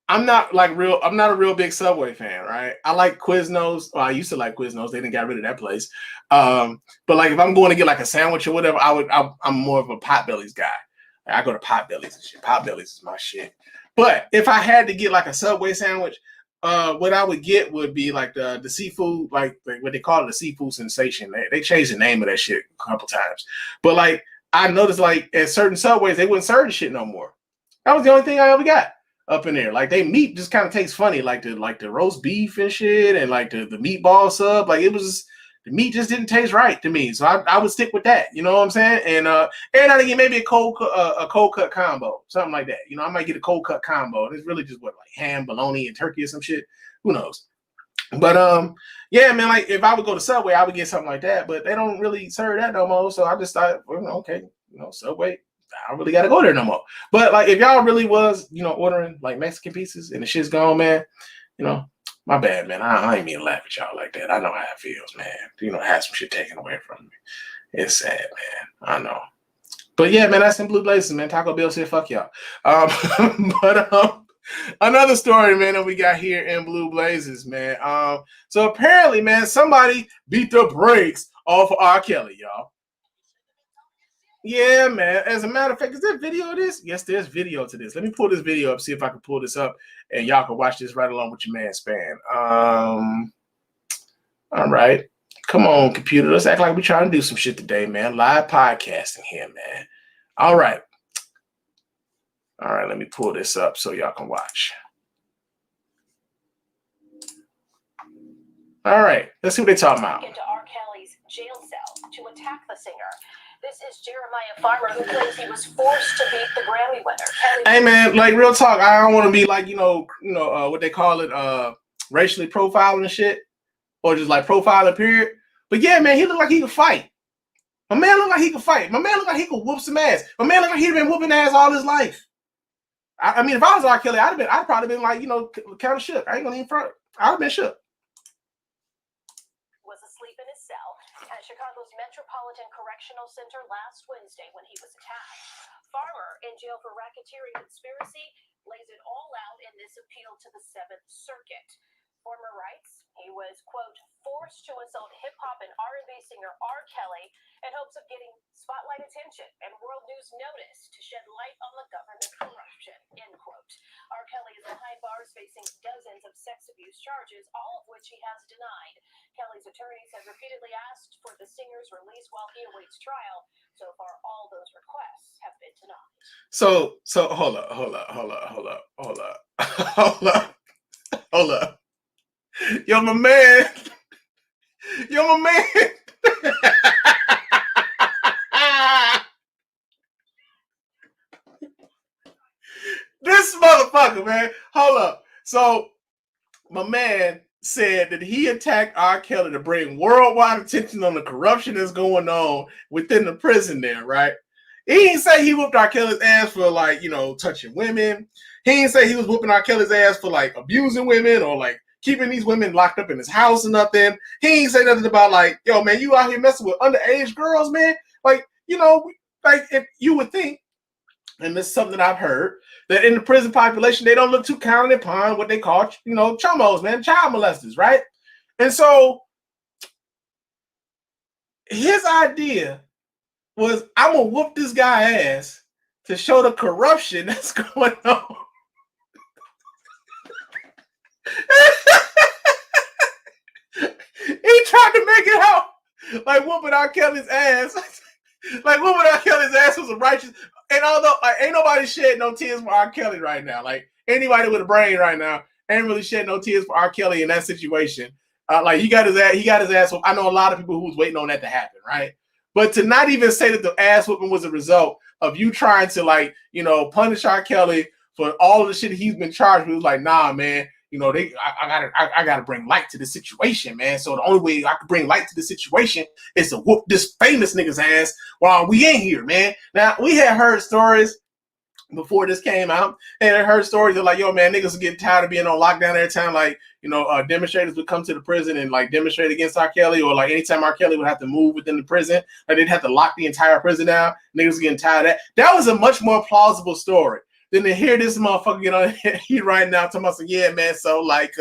S2: I'm not a real big Subway fan, right? I like Quiznos. Well, I used to like Quiznos. They didn't get rid of that place. But like if I'm going to get like a sandwich or whatever, I'm more of a Potbelly's guy. I go to Potbelly's and shit. Potbelly's is my shit. But if I had to get like a Subway sandwich, what I would get would be like the seafood, like what they call it, the seafood sensation. They changed the name of that shit a couple times. But like I noticed like at certain Subways, they wouldn't serve the shit no more. That was the only thing I ever got up in there. Like they meat just kind of tastes funny, like the roast beef and shit, and like the meatball sub. Like the meat just didn't taste right to me. So I would stick with that. You know what I'm saying? And I get maybe a cold cut combo, something like that. You know, I might get a cold cut combo. And it's really just like ham, bologna, and turkey or some shit. Who knows? But yeah, man, like if I would go to Subway, I would get something like that. But they don't really serve that no more. So I just thought, well, okay, Subway, I don't really got to go there no more. But like, if y'all really was, ordering like Mexican pizzas and the shit's gone, man, my bad, man. I ain't mean to laugh at y'all like that. I know how it feels, man. Have some shit taken away from me. It's sad, man. I know. But yeah, man, that's in Blue Blazes, man. Taco Bell said, fuck y'all. But another story, man, that we got here in Blue Blazes, man. So apparently, man, somebody beat the brakes off of R. Kelly, y'all. Yeah, man. As a matter of fact, is there video of this? Yes, there's video to this. Let me pull this video up, see if I can pull this up, and y'all can watch this right along with your man Spann. All right. Come on, computer. Let's act like we're trying to do some shit today, man. Live podcasting here, man. All right. All right, let me pull this up so y'all can watch. All right, let's see what they're talking about.
S4: Into R. Kelly's jail cell to attack the singer. This is Jeremiah Farmer, who claims he was forced to beat the Grammy winner.
S2: Hey, man, like real talk. I don't want to be like what they call it, racially profiling and shit, or just like profiling period. But yeah, man, he looked like he could fight. My man looked like he could fight. My man looked like he could whoop some ass. My man looked like he'd been whooping ass all his life. I mean, if I was R. Kelly, I'd probably been like, kind of shook. I ain't gonna even front. I'd have been shook.
S4: Was asleep in his cell at Chicago's Metropolitan Correctional Center last Wednesday when he was attacked. Farmer, in jail for racketeering conspiracy, lays it all out in this appeal to the Seventh Circuit. Farmer writes he was, quote, forced to assault hip-hop and R&B singer R. Kelly in hopes of getting spotlight attention and world news notice to shed light on the government corruption, end quote. R. Kelly is behind bars facing dozens of sex abuse charges, all of which he has denied. Kelly's attorneys have repeatedly asked for the singer's release while he awaits trial. So far, all those requests have been denied.
S2: So hold up. Yo, my man. This motherfucker, man. Hold up. So my man said that he attacked R. Kelly to bring worldwide attention on the corruption that's going on within the prison there, right? He didn't say he whooped R. Kelly's ass for like, touching women. He didn't say he was whooping R. Kelly's ass for like abusing women or like keeping these women locked up in his house or nothing. He ain't say nothing about like, yo, man, you out here messing with underage girls, man. Like, like if you would think, and this is something I've heard, that in the prison population, they don't look too kindly upon what they call, chomos, man, child molesters, right? And so his idea was, I'm going to whoop this guy ass to show the corruption that's going on. He tried to make it out like whooping R. Kelly's ass. Like whooping R. Kelly's ass was a righteous. And although ain't nobody shed no tears for R. Kelly right now. Like anybody with a brain right now ain't really shed no tears for R. Kelly in that situation. Like he got his ass. I know a lot of people who was waiting on that to happen, right? But to not even say that the ass whooping was a result of you trying to punish R. Kelly for all of the shit he's been charged with, was like, nah, man. I gotta bring light to the situation, man. So the only way I can bring light to the situation is to whoop this famous nigga's ass while we ain't here, man. Now we had heard stories before this came out, and I heard stories of like, yo, man, niggas are getting tired of being on lockdown every time, like, demonstrators would come to the prison and like demonstrate against R. Kelly, or like anytime R. Kelly would have to move within the prison, like they'd have to lock the entire prison down. Niggas getting tired of that. That was a much more plausible story Then to hear this motherfucker get on he right now talking about, yeah, man, so like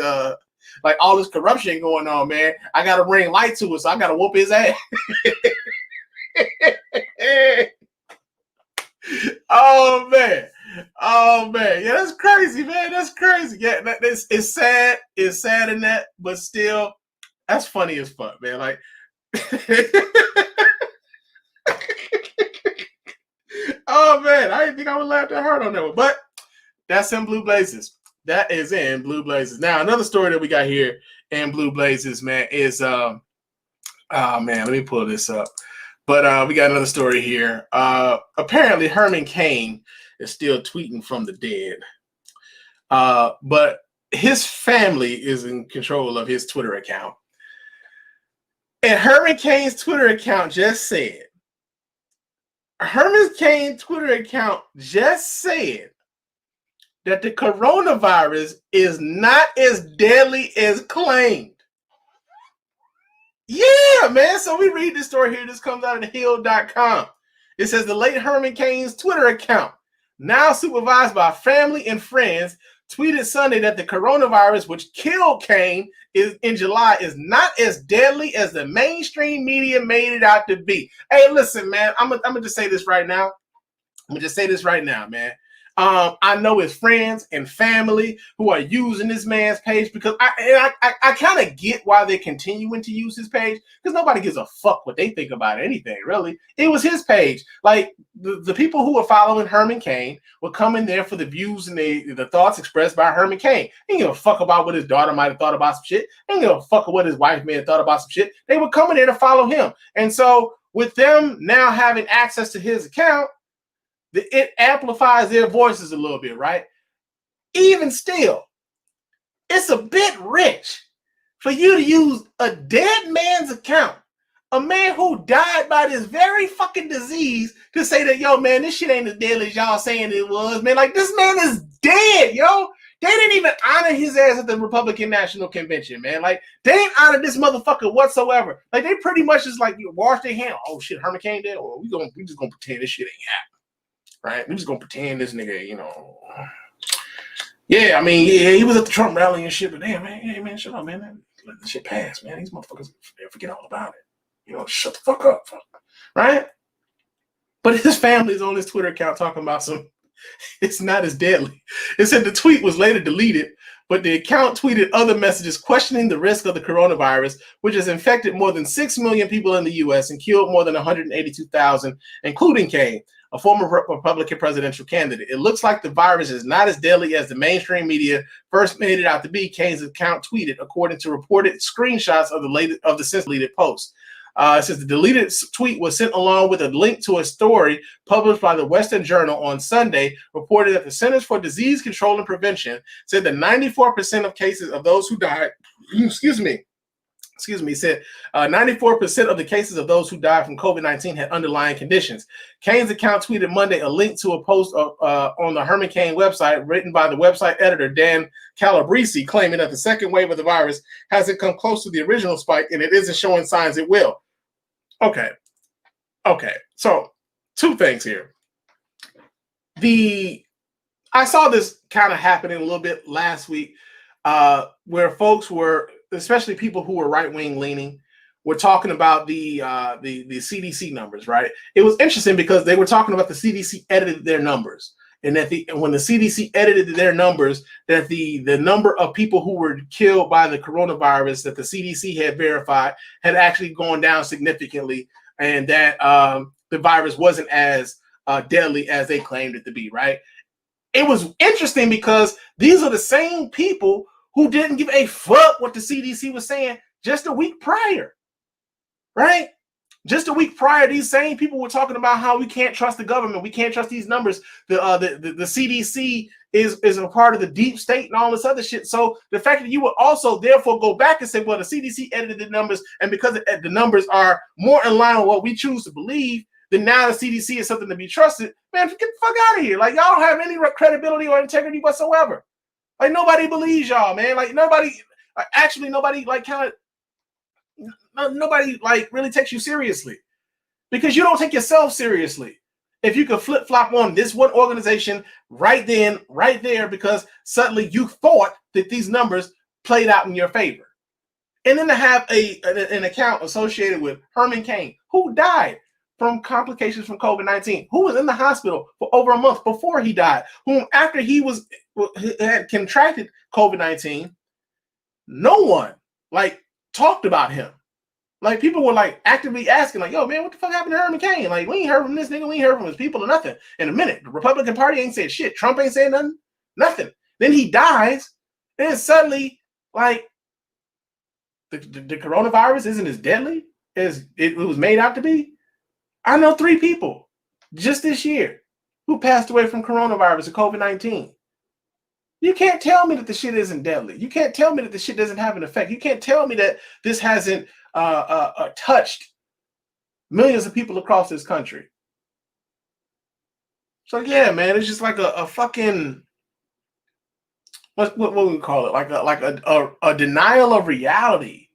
S2: all this corruption going on, man. I gotta bring light to it, so I gotta whoop his ass. Oh man. Yeah, that's crazy, man. That's crazy. Yeah, it's sad. It's sad in that, but still, that's funny as fuck, man. Like, oh man, I didn't think I would laugh that hard on that one, but that's in Blue Blazes. That is in Blue Blazes. Now, another story that we got here in Blue Blazes, man, is oh man, let me pull this up. But we got another story here. Apparently, Herman Cain is still tweeting from the dead. But his family is in control of his Twitter account. And Herman Cain's Twitter account just said, that the coronavirus is not as deadly as claimed. Yeah, man. So we read this story here. This comes out of hill.com. It says the late Herman Cain's Twitter account, now supervised by family and friends, tweeted Sunday that the coronavirus, which killed Cain in July, is not as deadly as the mainstream media made it out to be. Hey, listen, man. I'm gonna just say this right now. Man. I know his friends and family who are using this man's page because I kind of get why they're continuing to use his page, because nobody gives a fuck what they think about anything, really. It was his page. Like, the people who were following Herman Cain were coming there for the views and the thoughts expressed by Herman Cain. They didn't give a fuck about what his daughter might have thought about some shit. They didn't give a fuck what his wife may have thought about some shit. They were coming there to follow him. And so with them now having access to his account, it amplifies their voices a little bit, right? Even still, it's a bit rich for you to use a dead man's account, a man who died by this very fucking disease, to say that, yo, man, this shit ain't as deadly as y'all saying it was, man. Like, this man is dead, yo. They didn't even honor his ass at the Republican National Convention, man. Like, they ain't honored this motherfucker whatsoever. Like, they pretty much just like, you wash their hand. Oh shit, Herman Cain dead. Or we just gonna pretend this shit ain't happening. Right? We're just gonna pretend this nigga, you know. Yeah, I mean, yeah, he was at the Trump rally and shit, but damn, man, hey, man, shut up, man. Let the shit pass, man. These motherfuckers forget all about it. You know, shut the fuck up, right? But his family's on his Twitter account talking about it's not as deadly. It said the tweet was later deleted, but the account tweeted other messages questioning the risk of the coronavirus, which has infected more than 6 million people in the U.S. and killed more than 182,000, including Cain, a former Republican presidential candidate. It looks like the virus is not as deadly as the mainstream media first made it out to be, Cain's account tweeted, according to reported screenshots of the since deleted post. It says the deleted tweet was sent along with a link to a story published by the Western Journal on Sunday, reported that the Centers for Disease Control and Prevention said that 94% of cases of those who died, said 94% of the cases of those who died from COVID-19 had underlying conditions. Cain's account tweeted Monday a link to a post on the Herman Cain website written by the website editor Dan Calabrese, claiming that the second wave of the virus hasn't come close to the original spike and it isn't showing signs it will. Okay. So 2 things here. I saw this kind of happening a little bit last week, where folks were, especially people who were right-wing leaning, were talking about the CDC numbers, right? It was interesting because they were talking about the CDC edited their numbers, and that when the CDC edited their numbers, that the number of people who were killed by the coronavirus that the CDC had verified had actually gone down significantly, and that the virus wasn't as deadly as they claimed it to be, right? It was interesting because these are the same people who didn't give a fuck what the CDC was saying just a week prior, right? Just a week prior, these same people were talking about how we can't trust the government. We can't trust these numbers. The CDC is a part of the deep state and all this other shit. So the fact that you would also therefore go back and say, well, the CDC edited the numbers, and because the numbers are more in line with what we choose to believe, then now the CDC is something to be trusted. Man, get the fuck out of here. Like, y'all don't have any credibility or integrity whatsoever. Like, nobody believes y'all, man. Like, nobody really takes you seriously, because you don't take yourself seriously. if you could flip flop on this one organization right then, right there, because suddenly you thought that these numbers played out in your favor. And then to have an account associated with Herman Cain, who died from complications from COVID-19, who was in the hospital for over a month before he died, whom after he had contracted COVID-19, no one like talked about him. Like people were like actively asking, like, yo, man, what the fuck happened to Herman Cain? Like, we ain't heard from this nigga, we ain't heard from his people or nothing. In a minute, the Republican Party ain't said shit. Trump ain't saying nothing. Then he dies, and then suddenly, like, the coronavirus isn't as deadly as it was made out to be. I know 3 people just this year who passed away from coronavirus or COVID-19. You can't tell me that the shit isn't deadly. You can't tell me that the shit doesn't have an effect. You can't tell me that this hasn't touched millions of people across this country. So yeah, man, it's just like a fucking what we call it, like a denial of reality,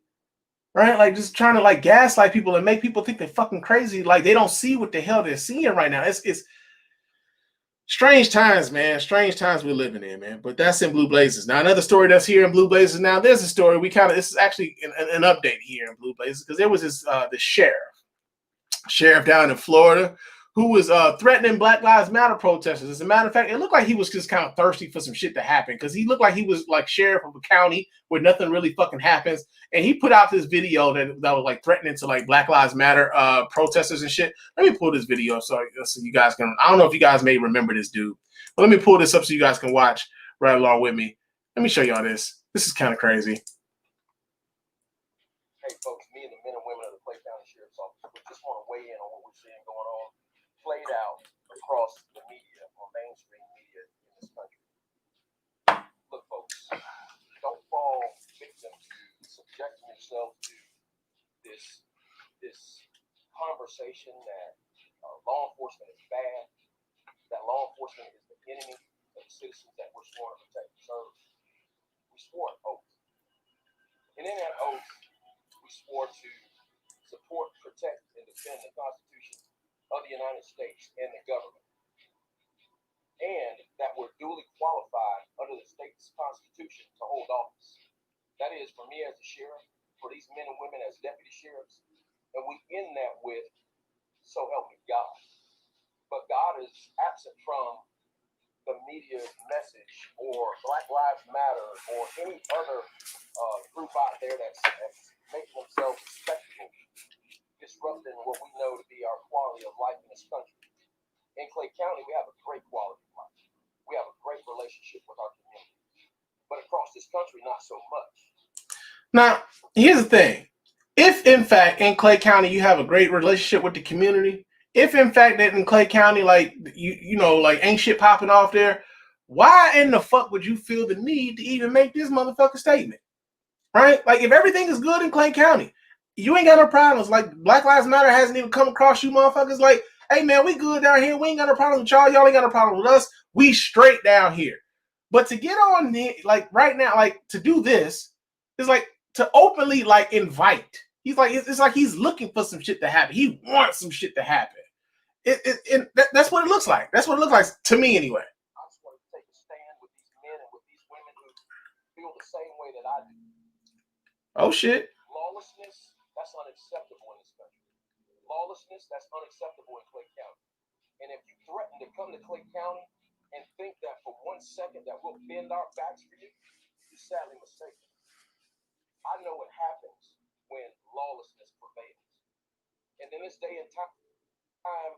S2: right? Like just trying to like gaslight people and make people think they're fucking crazy, like they don't see what the hell they're seeing right now. It's strange times, man. Strange times we're living in, man. But that's in Blue Blazes. Now, another story that's here in Blue Blazes. Now, there's a story this is actually an update here in Blue Blazes, because there was this the sheriff down in Florida who was threatening Black Lives Matter protesters. As a matter of fact, it looked like he was just kind of thirsty for some shit to happen, because he looked like he was like sheriff of a county where nothing really fucking happens. And he put out this video that was like threatening to like Black Lives Matter protesters and shit. Let me pull this video so you guys can, I don't know if you guys may remember this dude, but let me pull this up so you guys can watch right along with me. Let me show y'all this. This is kind of crazy.
S5: Hey folks, me and the men and women of the Clay County Sheriff's Office, we just want to weigh in on what we're seeing going on, played out across the media, or mainstream media in this country. Look, folks, don't fall victim to subjecting yourself to this conversation that law enforcement is bad, that law enforcement is the enemy of the citizens that we're sworn to protect and serve. We swore an oath. And in that oath, we swore to support, protect, and defend the Constitution of the United States and the government. And that we're duly qualified under the state's Constitution to hold office. That is, for me as a sheriff, for these men and women as deputy sheriffs, and we end that with, so help me God. But God is absent from the media's message, or Black Lives Matter, or any other group out there that's making themselves respectable, disrupting what we know to be our quality of life in this country. In Clay County, we have a great quality of life. We have a great relationship with our community. But across this country, not so much.
S2: Now, here's the thing. If, in fact, in Clay County, you have a great relationship with the community, if, in fact, that in Clay County, like, you know, like, ain't shit popping off there, why in the fuck would you feel the need to even make this motherfucker statement? Right? Like, if everything is good in Clay County, you ain't got no problems. Like, Black Lives Matter hasn't even come across you motherfuckers. Like, hey, man, we good down here. We ain't got no problem with y'all. Y'all ain't got no problem with us. We straight down here. But to get on the, like, right now, like, to do this is like to openly, like, invite. He's like, it's like he's looking for some shit to happen. He wants some shit to happen. That's what it looks like. That's what it looks like to me, anyway.
S5: I just want to take a stand with these men and with these women who feel the same way that I do.
S2: Oh, shit.
S5: Lawlessness, that's unacceptable in this country. Lawlessness, that's unacceptable in Clay County. And if you threaten to come to Clay County and think that for 1 second that we'll bend our backs for you, you're sadly mistaken. I know what happens when lawlessness prevails. And in this day and time,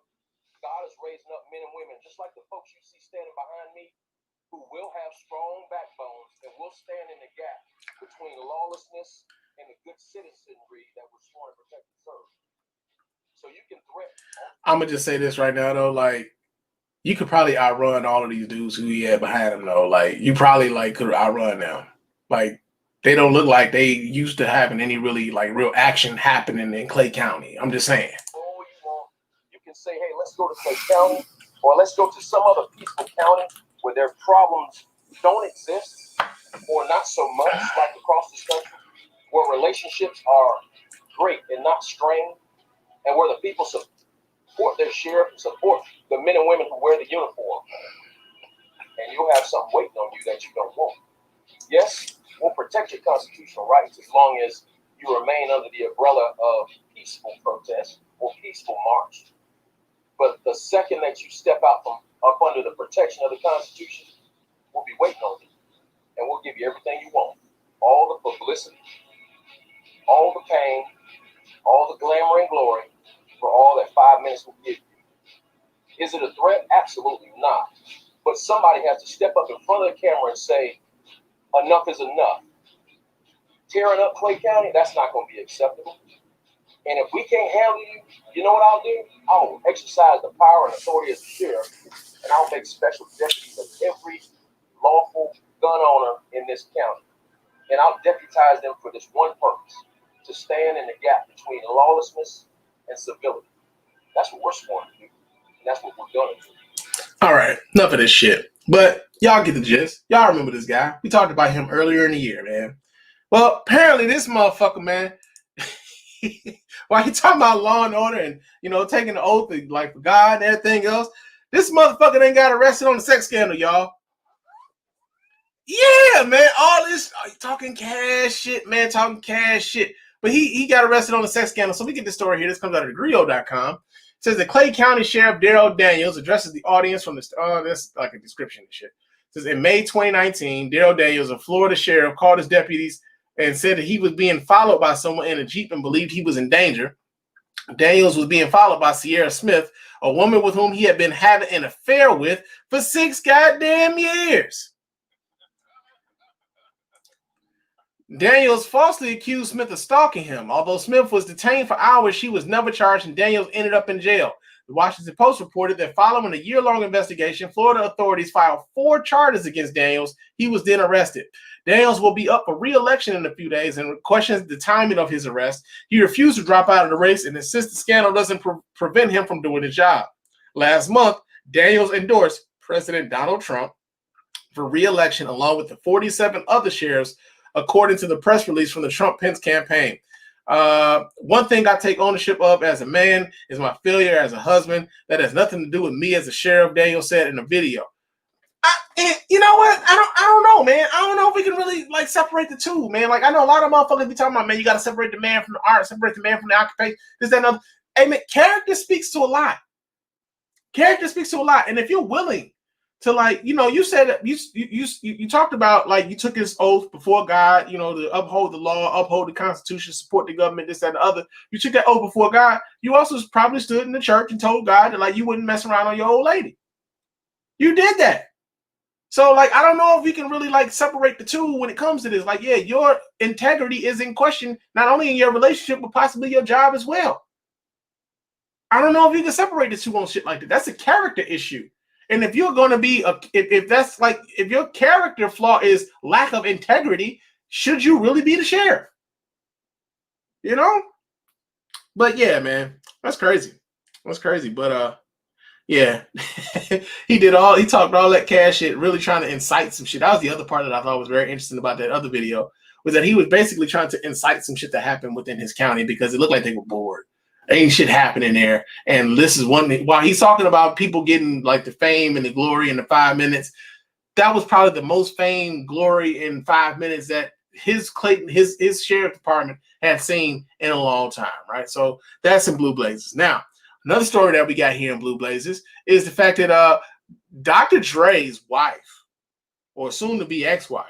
S5: God is raising up men and women, just like the folks you see standing behind me, who will have strong backbones and will stand in the gap between lawlessness and the good citizenry that we're sworn to protect and serve. So you can threaten.
S2: I'm gonna just say this right now, though. Like, you could probably outrun all of these dudes who he had behind him, though. Like, you probably like could outrun them. Like, they don't look like they used to having any really like real action happening in Clay County. I'm just saying.
S5: All you want, you can say, hey, let's go to Clay County, or let's go to some other peaceful county where their problems don't exist, or not so much like across this country, where relationships are great and not strained, and where the people support their sheriff and support the men and women who wear the uniform. And you'll have something waiting on you that you don't want. Yes, we'll protect your constitutional rights as long as you remain under the umbrella of peaceful protest or peaceful march. But the second that you step out from up under the protection of the Constitution, we'll be waiting on you. And we'll give you everything you want. All the publicity, all the pain, all the glamour and glory for all that 5 minutes will give you. Is it a threat? Absolutely not. But somebody has to step up in front of the camera and say, enough is enough. Tearing up Clay County, that's not going to be acceptable. And if we can't handle you, you know what I'll do? I'll exercise the power and authority as the sheriff, and I'll make special deputies of every lawful gun owner in this county. And I'll deputize them for this one purpose, to stand in the gap between lawlessness and civility. That's what we're sworn to do, and that's what we're going to do.
S2: All right, enough of this shit. But y'all get the gist. Y'all remember this guy. We talked about him earlier in the year, man. Well, apparently this motherfucker, man, while he talking about law and order and, you know, taking the oath of, like, for God and everything else, this motherfucker ain't got arrested on the sex scandal, y'all. Yeah, man, all this talking cash shit, man, talking cash shit. But he got arrested on the sex scandal. So we get this story here. This comes out of thegrio.com. It says the Clay County Sheriff Daryl Daniels addresses the audience from the that's like a description and shit. It says in May 2019, Daryl Daniels, a Florida sheriff, called his deputies and said that he was being followed by someone in a Jeep and believed he was in danger. Daniels was being followed by Sierra Smith, a woman with whom he had been having an affair with for 6 goddamn years. Daniels falsely accused Smith of stalking him. Although Smith was detained for hours, she was never charged, and Daniels ended up in jail. The Washington Post reported that following a year-long investigation, Florida authorities filed 4 charges against Daniels. He was then arrested. Daniels will be up for re-election in a few days and questions the timing of his arrest. He refused to drop out of the race and insists the scandal doesn't prevent him from doing his job. Last month, Daniels endorsed President Donald Trump for re-election along with the 47 other sheriffs, according to the press release from the Trump-Pence campaign. One thing I take ownership of as a man is my failure as a husband. That has nothing to do with me as a sheriff, Daniels said in a video. You know what? I don't know, man. I don't know if we can really like separate the two, man. Like I know a lot of motherfuckers be talking about, man, you got to separate the man from the art, separate the man from the occupation. This, that, and other. Hey, man, character speaks to a lot. Character speaks to a lot, and if you're willing to, like, you know, you said that you talked about, like, you took his oath before God, you know, to uphold the law, uphold the Constitution, support the government, this, that, and the other. You took that oath before God. You also probably stood in the church and told God that, like, you wouldn't mess around on your old lady. You did that. So, like, I don't know if we can really, like, separate the two when it comes to this. Like, yeah, your integrity is in question, not only in your relationship, but possibly your job as well. I don't know if you can separate the two on shit like that. That's a character issue. And if you're going to be, if your character flaw is lack of integrity, should you really be the sheriff? You know? But yeah, man, that's crazy. That's crazy. But, yeah, he talked all that cash shit, really trying to incite some shit. That was the other part that I thought was very interesting about that other video, was that he was basically trying to incite some shit to happen within his county because it looked like they were bored. Ain't shit happening there. And this is one thing, while he's talking about people getting like the fame and the glory in the 5 minutes, that was probably the most fame, glory in 5 minutes that his sheriff department had seen in a long time, right? So that's in Blue Blazes. Now, another story that we got here in Blue Blazes is the fact that Dr. Dre's wife, or soon-to-be ex-wife,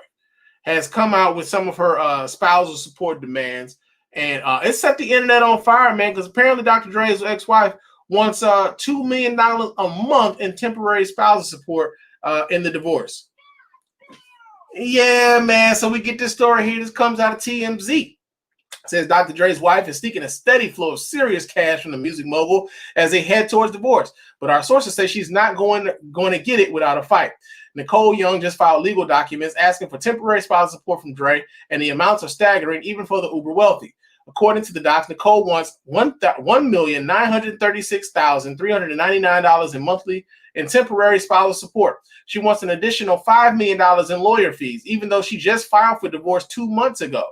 S2: has come out with some of her spousal support demands. And it set the internet on fire, man, because apparently Dr. Dre's ex-wife wants $2 million a month in temporary spousal support in the divorce. Yeah, man. So we get this story here. This comes out of TMZ. It says Dr. Dre's wife is seeking a steady flow of serious cash from the music mogul as they head towards divorce. But our sources say she's not going to get it without a fight. Nicole Young just filed legal documents asking for temporary spousal support from Dre, and the amounts are staggering even for the uber wealthy. According to the docs, Nicole wants $1,936,399 in monthly in temporary spousal support. She wants an additional $5 million in lawyer fees, even though she just filed for divorce 2 months ago.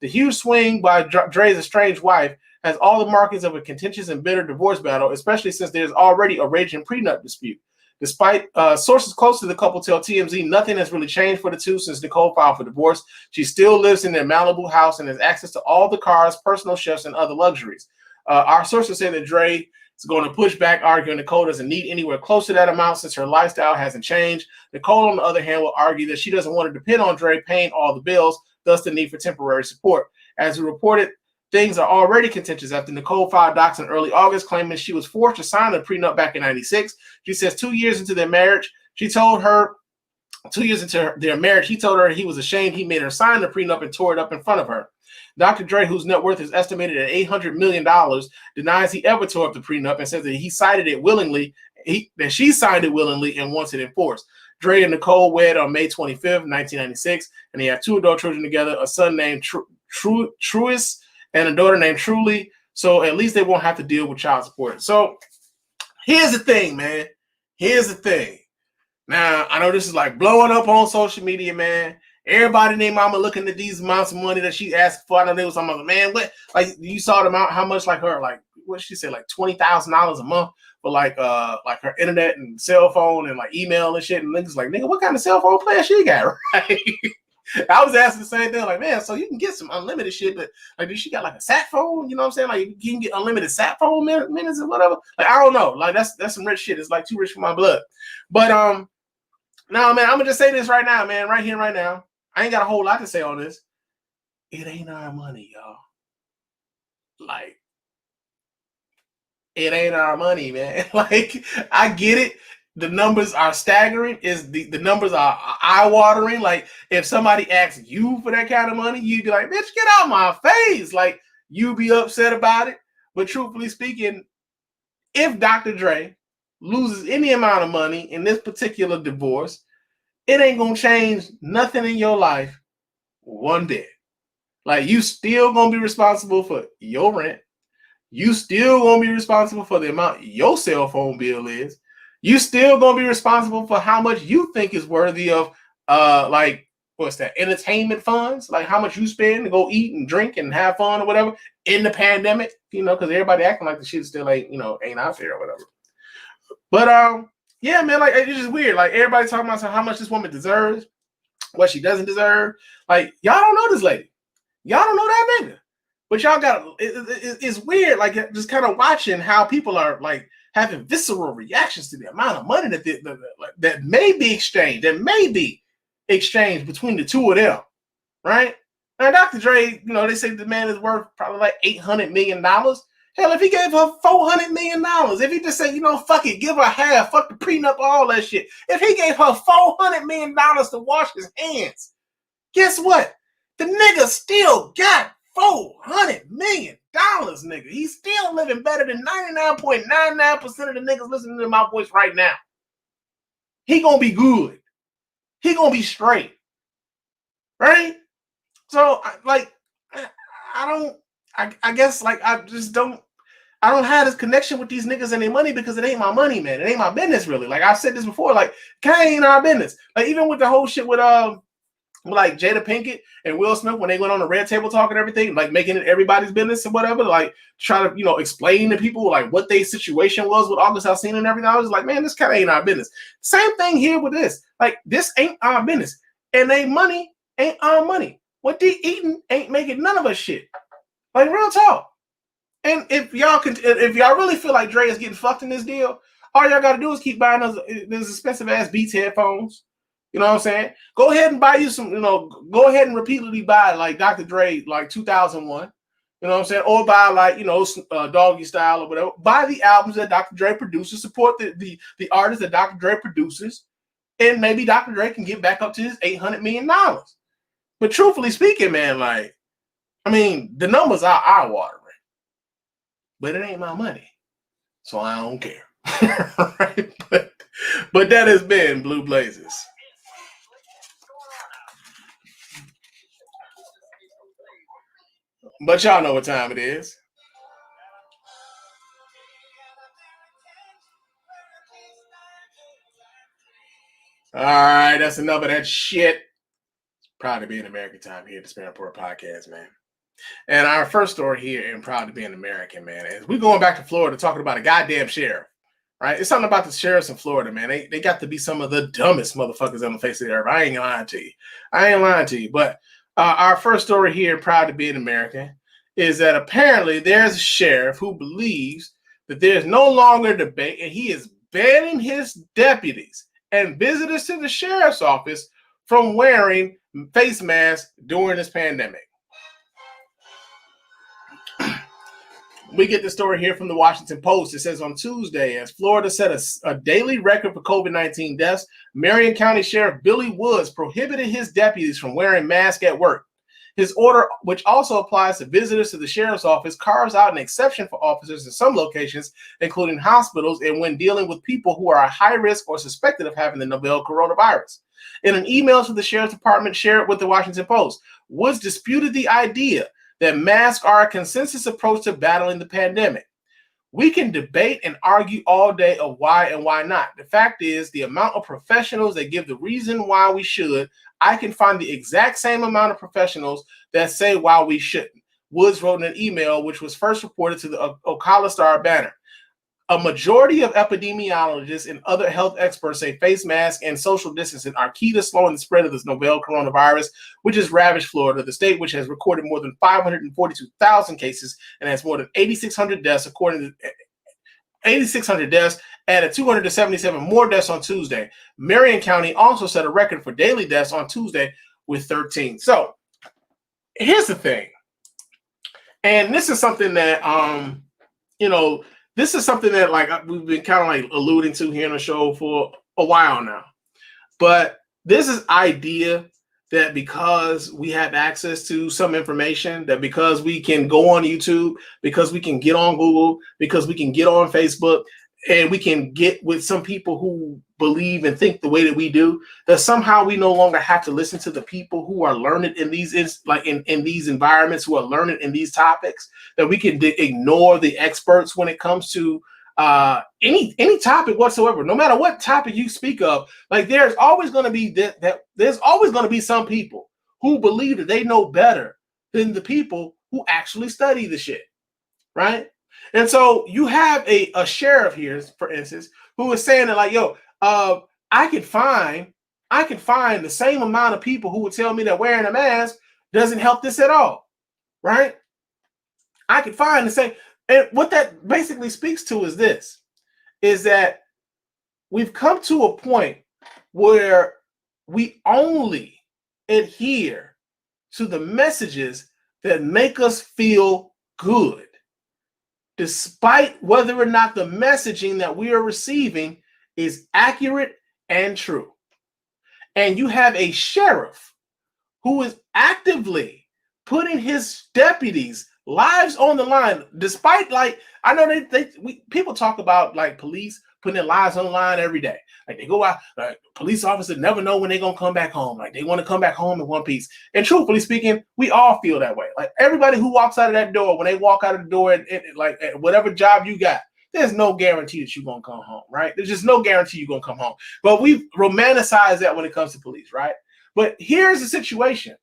S2: The huge swing by Dre's estranged wife has all the markings of a contentious and bitter divorce battle, especially since there's already a raging prenup dispute. Despite sources close to the couple tell TMZ nothing has really changed for the two since Nicole filed for divorce. She still lives in their Malibu house and has access to all the cars, personal chefs, and other luxuries. Our sources say that Dre is going to push back, arguing Nicole doesn't need anywhere close to that amount since her lifestyle hasn't changed. Nicole, on the other hand, will argue that she doesn't want to depend on Dre paying all the bills, thus the need for temporary support. As we reported, things are already contentious after Nicole filed docs in early August claiming she was forced to sign a prenup back in 96. She says 2 years into their marriage, he told her he was ashamed he made her sign the prenup and tore it up in front of her. Dr. Dre, whose net worth is estimated at $800 million, denies he ever tore up the prenup and says that he signed it willingly, that she signed it willingly and wants it enforced. Dre and Nicole wed on May 25th, 1996, and they have 2 adult children together, a son named Truist and a daughter named Truly, so at least they won't have to deal with child support. So here's the thing, man. Here's the thing. Now, I know this is like blowing up on social media, man. Everybody and their mama looking at these amounts of money that she asked for. I know they was talking about, man, what? Like, you saw the amount, how much like her, like, what she said, like $20,000 a month for like her internet and cell phone and like email and shit. And niggas like, nigga, what kind of cell phone plan she got, right? I was asking the same thing, like, man, so you can get some unlimited shit, but like, does she got like a sat phone? You know what I'm saying? Like, you can get unlimited sat phone minutes or whatever. Like, I don't know. Like, that's some rich shit. It's like too rich for my blood. But now, man, I'm gonna just say this right now, man, right here, right now. I ain't got a whole lot to say on this. It ain't our money, y'all. Like, it ain't our money, man. Like, I get it. The numbers are staggering. The numbers are eye-watering. Like, if somebody asks you for that kind of money, you'd be like, bitch, get out my face. Like, you be upset about it. But truthfully speaking, if Dr. Dre loses any amount of money in this particular divorce, it ain't gonna change nothing in your life one bit. Like, you still gonna be responsible for your rent. You still gonna be responsible for the amount your cell phone bill is. You still gonna be responsible for how much you think is worthy of like, what's that, entertainment funds, like how much you spend to go eat and drink and have fun or whatever in the pandemic, you know, because everybody acting like the shit still ain't, you know, ain't out there or whatever. But yeah, man, like, it's just weird. Like, everybody talking about how much this woman deserves, what she doesn't deserve. Like, y'all don't know this lady. Y'all don't know that nigga. But y'all got, it's weird, like, just kind of watching how people are, like, having visceral reactions to the amount of money that may be exchanged between the two of them, right? Now, Dr. Dre, you know, they say the man is worth probably like $800 million. Hell, if he gave her $400 million, if he just said, you know, fuck it, give her half, fuck the prenup, all that shit. If he gave her $400 million to wash his hands, guess what? The nigga still got $400 million, nigga. He's still living better than 99.99% of the niggas listening to my voice right now. He gonna be good. He gonna be straight. Right? So, like, I guess, like, I don't have this connection with these niggas and their money because it ain't my money, man. It ain't my business, really. Like, I've said this before, like, it ain't our business. Like, even with the whole shit with like Jada Pinkett and Will Smith, when they went on the Red Table Talk and everything, like making it everybody's business and whatever, like try to, you know, explain to people like what their situation was with August Alsina and everything. I was like, man, this kind of ain't our business. Same thing here with this. Like, this ain't our business. And they money ain't our money. What they eating ain't making none of us shit. Like, real talk. And if y'all really feel like Dre is getting fucked in this deal, all y'all gotta do is keep buying those expensive ass Beats headphones. You know what I'm saying? Go ahead and buy you some, you know, go ahead and repeatedly buy like Dr. Dre, like 2001. You know what I'm saying? Or buy like, you know, Doggy Style or whatever. Buy the albums that Dr. Dre produces, support the artists that Dr. Dre produces, and maybe Dr. Dre can get back up to his $800 million. But truthfully speaking, man, like, I mean, the numbers are eye-watering, but it ain't my money, so I don't care. Right? But that has been Blue Blazers. But y'all know what time it is. All right, that's enough of that shit. Proud to be an American time here at the Spann Podcast, man. And our first story here, and proud to be an American, man, is we're going back to Florida talking about a goddamn sheriff, right? It's something about the sheriffs in Florida, man. They got to be some of the dumbest motherfuckers on the face of the earth. I ain't lying to you. But our first story here, proud to be an American, is that apparently there's a sheriff who believes that there's no longer debate, and he is banning his deputies and visitors to the sheriff's office from wearing face masks during this pandemic. We get the story here from the Washington Post. It says on Tuesday, as Florida set a daily record for COVID-19 deaths, Marion County Sheriff Billy Woods prohibited his deputies from wearing masks at work. His order, which also applies to visitors to the sheriff's office, carves out an exception for officers in some locations, including hospitals, and when dealing with people who are at high risk or suspected of having the novel coronavirus. In an email to the sheriff's department shared with the Washington Post, Woods disputed the idea that masks are a consensus approach to battling the pandemic. We can debate and argue all day of why and why not. The fact is, the amount of professionals that give the reason why we should, I can find the exact same amount of professionals that say why we shouldn't. Woods wrote in an email, which was first reported to the Ocala Star-Banner. A majority of epidemiologists and other health experts say face masks and social distancing are key to slowing the spread of this novel coronavirus, which has ravaged Florida, the state which has recorded more than 542,000 cases and has more than 8,600 deaths, added 277 more deaths on Tuesday. Marion County also set a record for daily deaths on Tuesday with 13. So here's the thing. And this is something that, this is something that like we've been kind of like alluding to here on the show for a while now. But this is idea that because we have access to some information, that because we can go on YouTube, because we can get on Google, because we can get on Facebook, and we can get with some people who believe and think the way that we do, that somehow we no longer have to listen to the people who are learned in these in these environments, who are learned in these topics, that we can ignore the experts when it comes to any topic whatsoever. No matter what topic you speak of, like there's always going to be there's always going to be some people who believe that they know better than the people who actually study the shit, right? And so you have a sheriff here, for instance, who is saying that like, yo, I can find the same amount of people who would tell me that wearing a mask doesn't help this at all, right? I can find the same. And what that basically speaks to is this, is that we've come to a point where we only adhere to the messages that make us feel good, despite whether or not the messaging that we are receiving is accurate and true. And you have a sheriff who is actively putting his deputies' lives on the line, despite like, I know people talk about like police putting their lives on the line every day. Like they go out, like police officers never know when they're gonna come back home. Like they want to come back home in one piece. And truthfully speaking, we all feel that way. Like everybody who walks out of that door, when they walk out of the door, like at whatever job you got, there's no guarantee that you're gonna come home, right? There's just no guarantee you're gonna come home. But we've romanticized that when it comes to police, right? But here's a situation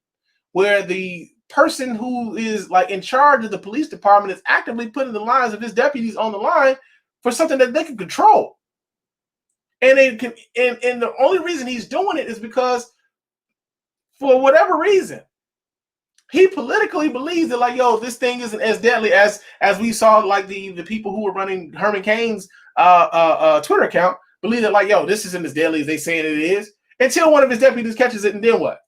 S2: where the person who is like in charge of the police department is actively putting the lives of his deputies on the line for something that they can control. And the only reason he's doing it is because for whatever reason, he politically believes that like, yo, this thing isn't as deadly as we saw like the people who were running Herman Cain's Twitter account believe that like, yo, this isn't as deadly as they saying it is, until one of his deputies catches it, and then what?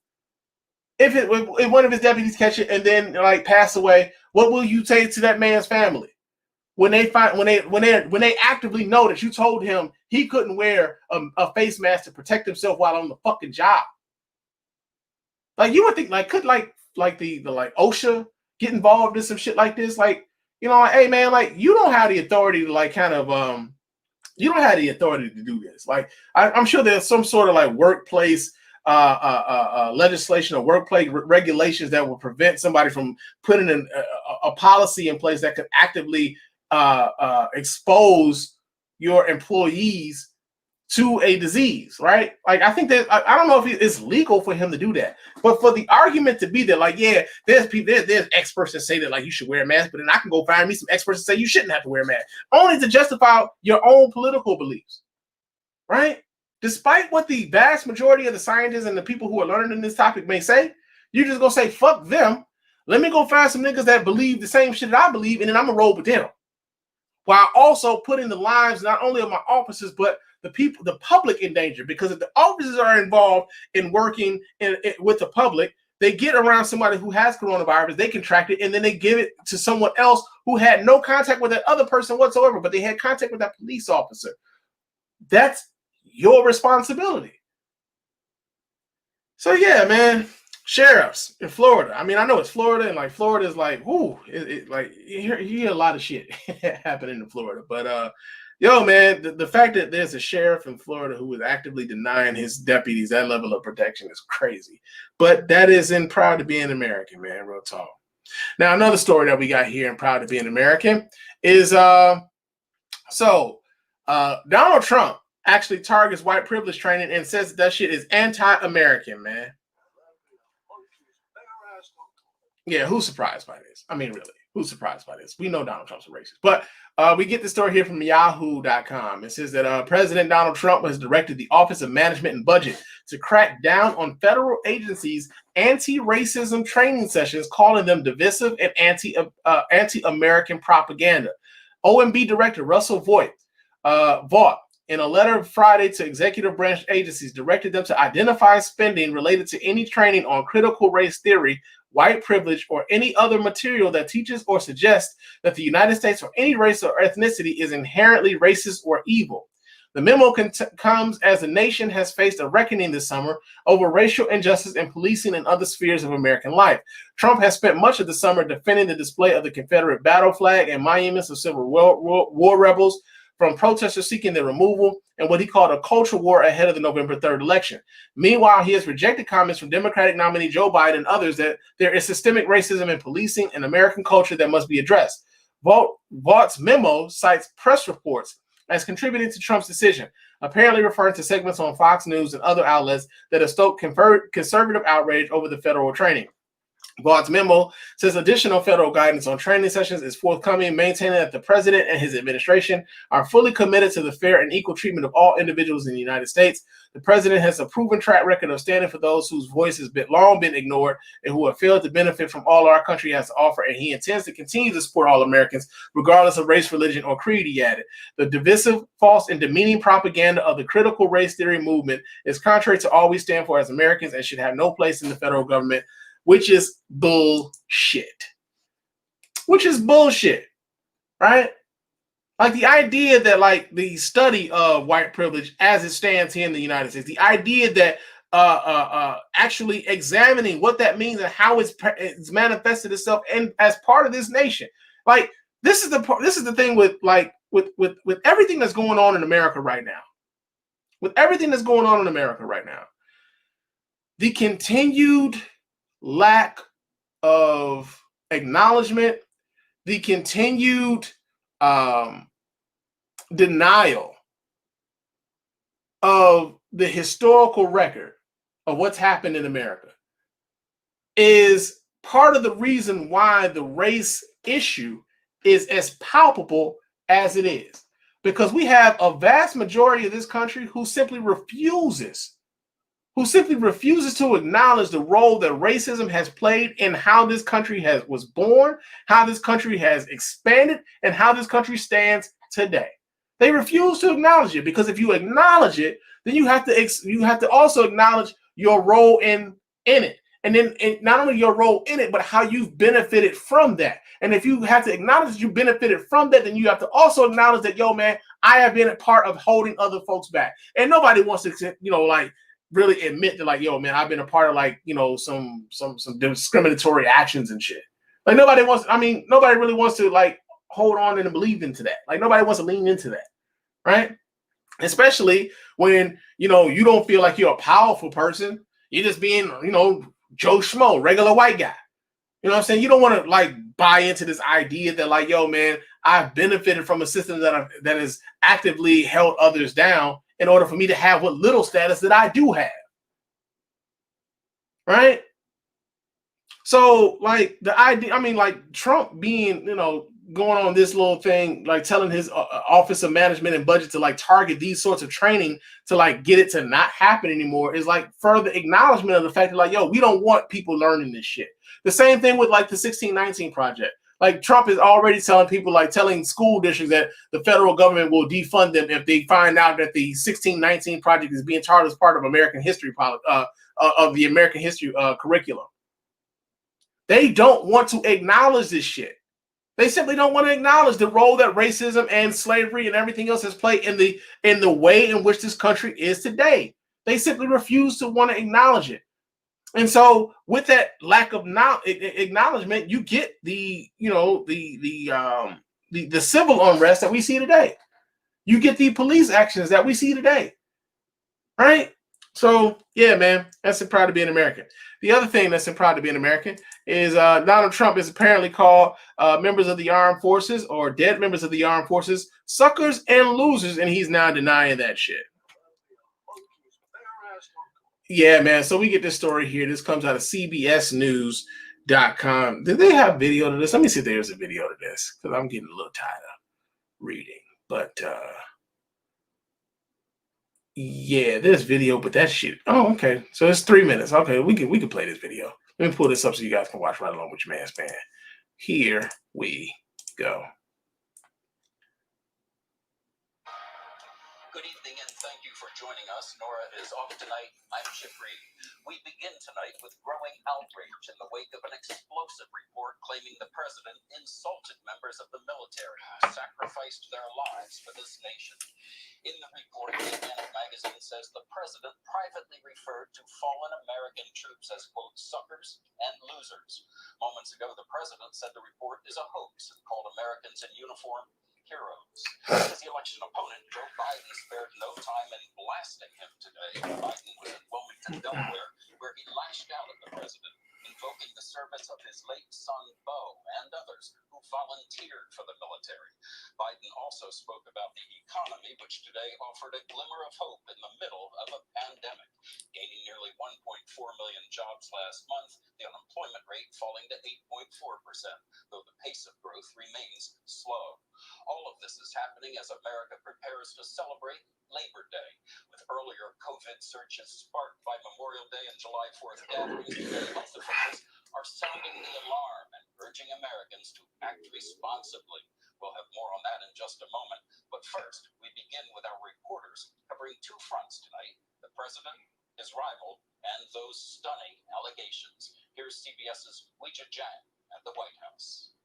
S2: If one of his deputies catch it and then like pass away, what will you say to that man's family when they actively know that you told him he couldn't wear a face mask to protect himself while on the fucking job? Like you would think like could the OSHA get involved in some shit like this? Like, you know, like, hey man, like you don't have the authority to like kind of you don't have the authority to do this. Like I'm sure there's some sort of like workplace legislation or workplace regulations that will prevent somebody from putting a policy in place that could actively expose your employees to a disease, right? Like, I think that I don't know if it's legal for him to do that, but for the argument to be that, like, yeah, there's people, there's experts that say that like you should wear a mask, but then I can go find me some experts that say you shouldn't have to wear a mask, only to justify your own political beliefs, right? Despite what the vast majority of the scientists and the people who are learning this topic may say, you just gonna say fuck them. Let me go find some niggas that believe the same shit that I believe, and then I'm gonna roll with them, while also putting the lives not only of my officers but the people, the public, in danger. Because if the officers are involved in working with the public, they get around somebody who has coronavirus, they contract it, and then they give it to someone else who had no contact with that other person whatsoever, but they had contact with that police officer. That's your responsibility. So yeah, man, sheriffs in Florida. I mean, I know it's Florida, and like Florida is like, ooh, like you hear a lot of shit happening in Florida. But yo, man, the fact that there's a sheriff in Florida who is actively denying his deputies that level of protection is crazy. But that is in Proud to be an American, man, real talk. Now, another story that we got here in Proud to be an American is Donald Trump actually targets white privilege training and says that shit is anti-American, man. Yeah, who's surprised by this? I mean, really, who's surprised by this? We know Donald Trump's a racist. But we get the story here from yahoo.com. It says that President Donald Trump has directed the Office of Management and Budget to crack down on federal agencies' anti-racism training sessions, calling them divisive and anti-American propaganda. OMB Director Russell Vought, in a letter Friday to executive branch agencies, directed them to identify spending related to any training on critical race theory, white privilege, or any other material that teaches or suggests that the United States or any race or ethnicity is inherently racist or evil. The memo comes as the nation has faced a reckoning this summer over racial injustice in policing and other spheres of American life. Trump has spent much of the summer defending the display of the Confederate battle flag and monuments of Civil War rebels, from protesters seeking their removal, and what he called a culture war ahead of the November 3rd election. Meanwhile, he has rejected comments from Democratic nominee Joe Biden and others that there is systemic racism in policing and American culture that must be addressed. Vaught's memo cites press reports as contributing to Trump's decision, apparently referring to segments on Fox News and other outlets that have stoked conservative outrage over the federal training. Vaught's memo says additional federal guidance on training sessions is forthcoming, maintaining that the president and his administration are fully committed to the fair and equal treatment of all individuals in the United States. The president has a proven track record of standing for those whose voice has long been ignored and who have failed to benefit from all our country has to offer, and he intends to continue to support all Americans, regardless of race, religion, or creed, he added. The divisive, false, and demeaning propaganda of the critical race theory movement is contrary to all we stand for as Americans and should have no place in the federal government, which is bullshit. Right? Like the idea that like the study of white privilege as it stands here in the United States, the idea that actually examining what that means and how it's manifested itself and as part of this nation. Like this is the thing with everything that's going on in America right now. With everything that's going on in America right now, the continued lack of acknowledgement, the continued denial of the historical record of what's happened in America is part of the reason why the race issue is as palpable as it is. Because we have a vast majority of this country who simply refuses to acknowledge the role that racism has played in how this country was born, how this country has expanded, and how this country stands today. They refuse to acknowledge it, because if you acknowledge it, then you have to also acknowledge your role in it. And then not only your role in it, but how you've benefited from that. And if you have to acknowledge that you benefited from that, then you have to also acknowledge that, yo, man, I have been a part of holding other folks back. And nobody wants to, really admit that, like, yo, man, I've been a part of some discriminatory actions and shit. Like nobody really wants to like hold on and believe into that. Like nobody wants to lean into that, right? Especially when you don't feel like you're a powerful person. You're just being Joe Schmo, regular white guy. You know what I'm saying? You don't want to like buy into this idea that like, yo, man, I've benefited from a system that has actively held others down, in order for me to have what little status that I do have. Right? So, like, the idea, I mean, like, Trump being, going on this little thing, like telling his Office of Management and Budget to like target these sorts of training to like get it to not happen anymore is like further acknowledgement of the fact that like, yo, we don't want people learning this shit. The same thing with like the 1619 project. Like Trump is already telling people, like telling school districts that the federal government will defund them if they find out that the 1619 project is being charged as part of American history of the American history curriculum. They don't want to acknowledge this shit. They simply don't want to acknowledge the role that racism and slavery and everything else has played in the way in which this country is today. They simply refuse to want to acknowledge it. And so, with that lack of acknowledgement, you get the civil unrest that we see today. You get the police actions that we see today, right? So, yeah, man, that's proud to be an American. The other thing that's proud to be an American is Donald Trump is apparently called members of the armed forces or dead members of the armed forces suckers and losers, and he's now denying that shit. Yeah, man. So we get this story here. This comes out of CBSNews.com. Did they have video to this? Let me see if there's a video to this because I'm getting a little tired of reading. But yeah, there's video, but that shit. Oh, okay. So it's 3 minutes. Okay, we can play this video. Let me pull this up so you guys can watch right along with your man Spann. Here we go.
S6: Good evening and thank you for joining us. Nora is off tonight. I'm Chip Reed. We begin tonight with growing outrage in the wake of an explosive report claiming the president insulted members of the military who sacrificed their lives for this nation. In the report, the Atlantic magazine says the president privately referred to fallen American troops as, quote, suckers and losers. Moments ago, the president said the report is a hoax and called Americans in uniform heroes. His election opponent, Joe Biden, spared no time in blasting him today. Biden was in Wilmington, Delaware, where he lashed out at the president, invoking the service of his late son, Bo, and others who volunteered for the military. Biden also spoke about the economy, which today offered a glimmer of hope in the middle of a pandemic, gaining nearly 1.4 million jobs last month, the unemployment rate falling to 8.4%, though the pace of growth remains slow. All of this is happening as America prepares to celebrate Labor Day, with earlier COVID surges sparked by Memorial Day and July 4th gatherings. Today, health officials are sounding the alarm and urging Americans to act responsibly. We'll have more on that in just a moment. But first, we begin with our reporters covering two fronts tonight: the president, his rival, and those stunning allegations. Here's CBS's Weijia Jiang at the White House.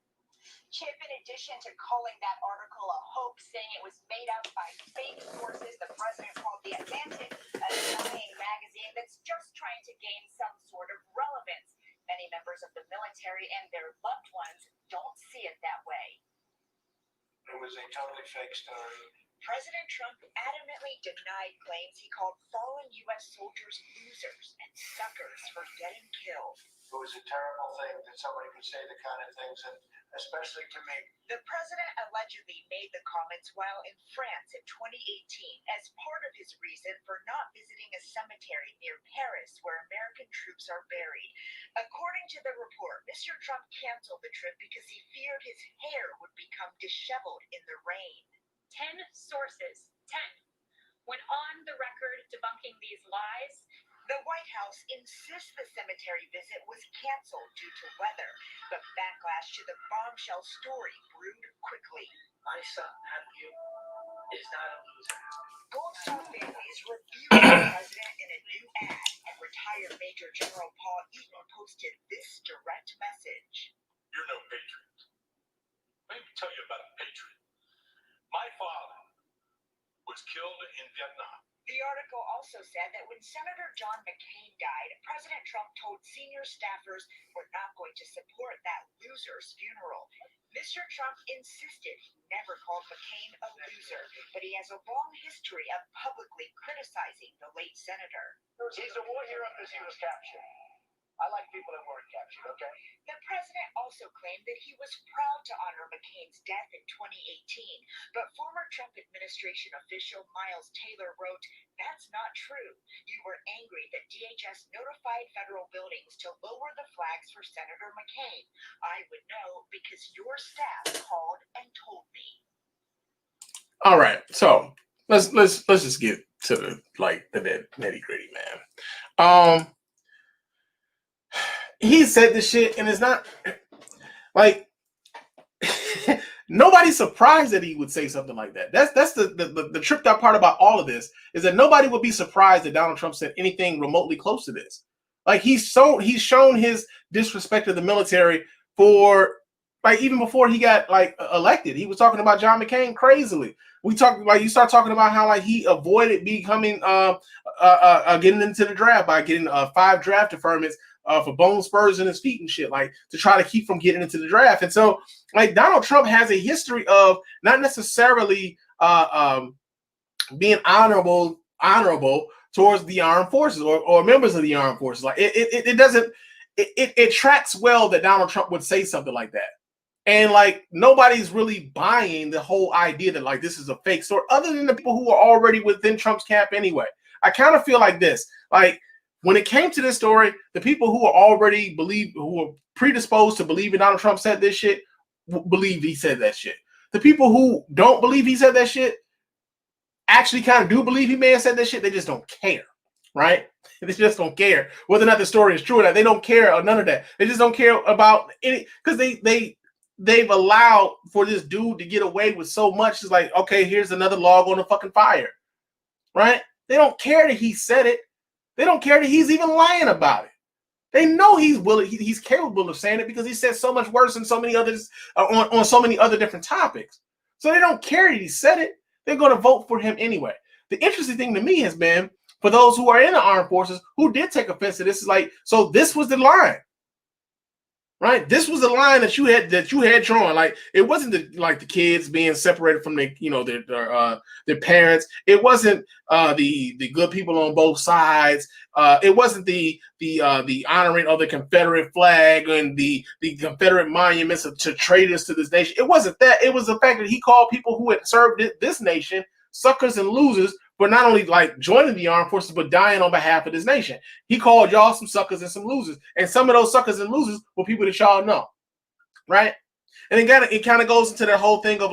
S7: Chip, in addition to calling that article a hoax, saying it was made up by fake sources, the president called The Atlantic a lying magazine that's just trying to gain some sort of relevance. Many members of the military and their loved ones don't see it that way.
S8: It was a totally fake story.
S7: President Trump adamantly denied claims he called fallen U.S. soldiers losers and suckers for getting killed.
S8: It was a terrible thing that somebody could say the kind of things, and especially to me.
S7: The president allegedly made the comments while in France in 2018 as part of his reason for not visiting a cemetery near Paris where American troops are buried. According to the report, Mr. Trump canceled the trip because he feared his hair would become disheveled in the rain.
S9: 10 sources, 10, went on the record debunking these lies.
S7: The White House insists the cemetery visit was canceled due to weather, but backlash to the bombshell story brewed quickly.
S8: My son, nephew, is not a loser.
S7: Gold Star families reviewed the president in a new ad, and retired Major General Paul Eaton posted this direct message.
S10: You're no patriot. Let me tell you about a patriot. My father was killed in Vietnam.
S7: The article also said that when Senator John McCain died, President Trump told senior staffers we're not going to support that loser's funeral. Mr. Trump insisted he never called McCain a loser, but he has a long history of publicly criticizing the late senator.
S5: He's a war hero because he was captured.
S8: I like people that weren't captured, okay?
S7: The president also claimed that he was proud to honor McCain's death in 2018, but former Trump administration official Miles Taylor wrote, "That's not true. You were angry that DHS notified federal buildings to lower the flags for Senator McCain. I would know because your staff called and told me."
S2: All right, so let's just get to the nitty gritty, man. He said this shit, and it's not like nobody's surprised that he would say something like that. That's the tripped out part about all of this is that nobody would be surprised that Donald Trump said anything remotely close to this. Like he's shown his disrespect of the military for even before he got elected. He was talking about John McCain crazily. You start talking about how he avoided becoming getting into the draft by getting 5 draft deferments for bone spurs in his feet and shit, to try to keep from getting into the draft. And so Donald Trump has a history of not necessarily being honorable towards the armed forces or members of the armed forces. It tracks well that Donald Trump would say something like that. And nobody's really buying the whole idea that this is a fake story, other than the people who are already within Trump's camp anyway. I kind of feel like this. When it came to this story, the people who were predisposed to believing Donald Trump said this shit, believed he said that shit. The people who don't believe he said that shit actually kind of do believe he may have said that shit. They just don't care, right? They just don't care whether or not the story is true or not. They don't care or none of that. They just don't care about any, because they've allowed for this dude to get away with so much. It's okay, here's another log on the fucking fire, right? They don't care that he said it. They don't care that he's even lying about it. They know he's capable of saying it because he said so much worse than so many others on so many other different topics. So they don't care that he said it. They're going to vote for him anyway. The interesting thing to me has been for those who are in the armed forces who did take offense to this. So this was the line. Right, this was the line that you had drawn. It wasn't the kids being separated from their parents. It wasn't the good people on both sides. It wasn't the honoring of the Confederate flag and the Confederate monuments to traitors to this nation. It wasn't that. It was the fact that he called people who had served this nation suckers and losers for not only joining the armed forces, but dying on behalf of this nation. He called y'all some suckers and some losers. And some of those suckers and losers were people that y'all know. Right? And it kind of goes into that whole thing of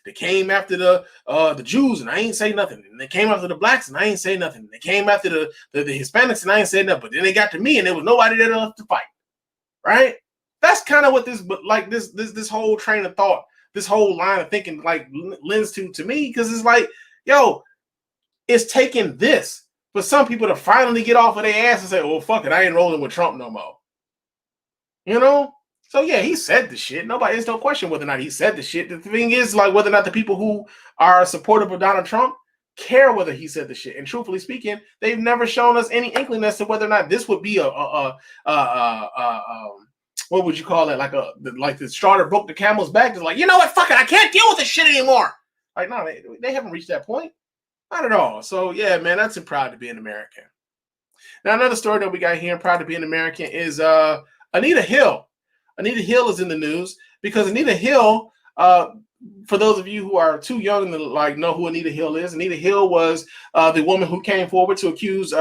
S2: they came after the Jews and I ain't say nothing. And they came after the blacks and I ain't say nothing. And they came after the Hispanics and I ain't say nothing. But then they got to me and there was nobody there left to fight. Right? That's kind of what this whole train of thought, this whole line of thinking lends to me, because it's it's taking this for some people to finally get off of their ass and say, "Oh, fuck it, I ain't rolling with Trump no more." So yeah, he said the shit. There's no question whether or not he said the shit. The thing is, whether or not the people who are supportive of Donald Trump care whether he said the shit. And truthfully speaking, they've never shown us any inkling as to whether or not this would be what would you call it? The straw that broke the camel's back. It's you know what? Fuck it, I can't deal with this shit anymore. No, they haven't reached that point. Not at all. So yeah, man, that's proud to be an American. Now another story that we got here, proud to be an American, is Anita Hill. Anita Hill is in the news because Anita Hill, for those of you who are too young to know who Anita Hill is, Anita Hill was the woman who came forward to accuse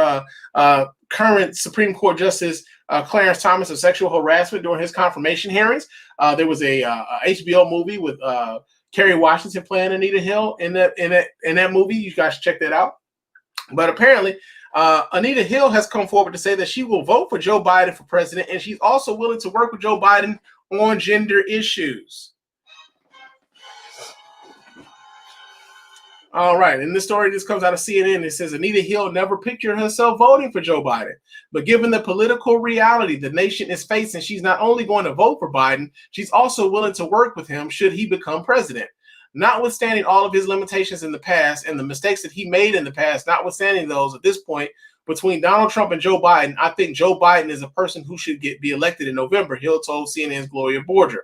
S2: current Supreme Court Justice Clarence Thomas of sexual harassment during his confirmation hearings. There was a HBO movie with Kerry Washington playing Anita Hill in that movie. You guys should check that out. But apparently, Anita Hill has come forward to say that she will vote for Joe Biden for president, and she's also willing to work with Joe Biden on gender issues. All right, and this story just comes out of CNN. It says Anita Hill never pictured herself voting for Joe Biden, but given the political reality the nation is facing, she's not only going to vote for Biden, she's also willing to work with him should he become president. Notwithstanding all of his limitations in the past and the mistakes that he made in the past, notwithstanding those at this point, between Donald Trump and Joe Biden, I think Joe Biden is a person who should be elected in November, Hill told CNN's Gloria Borger.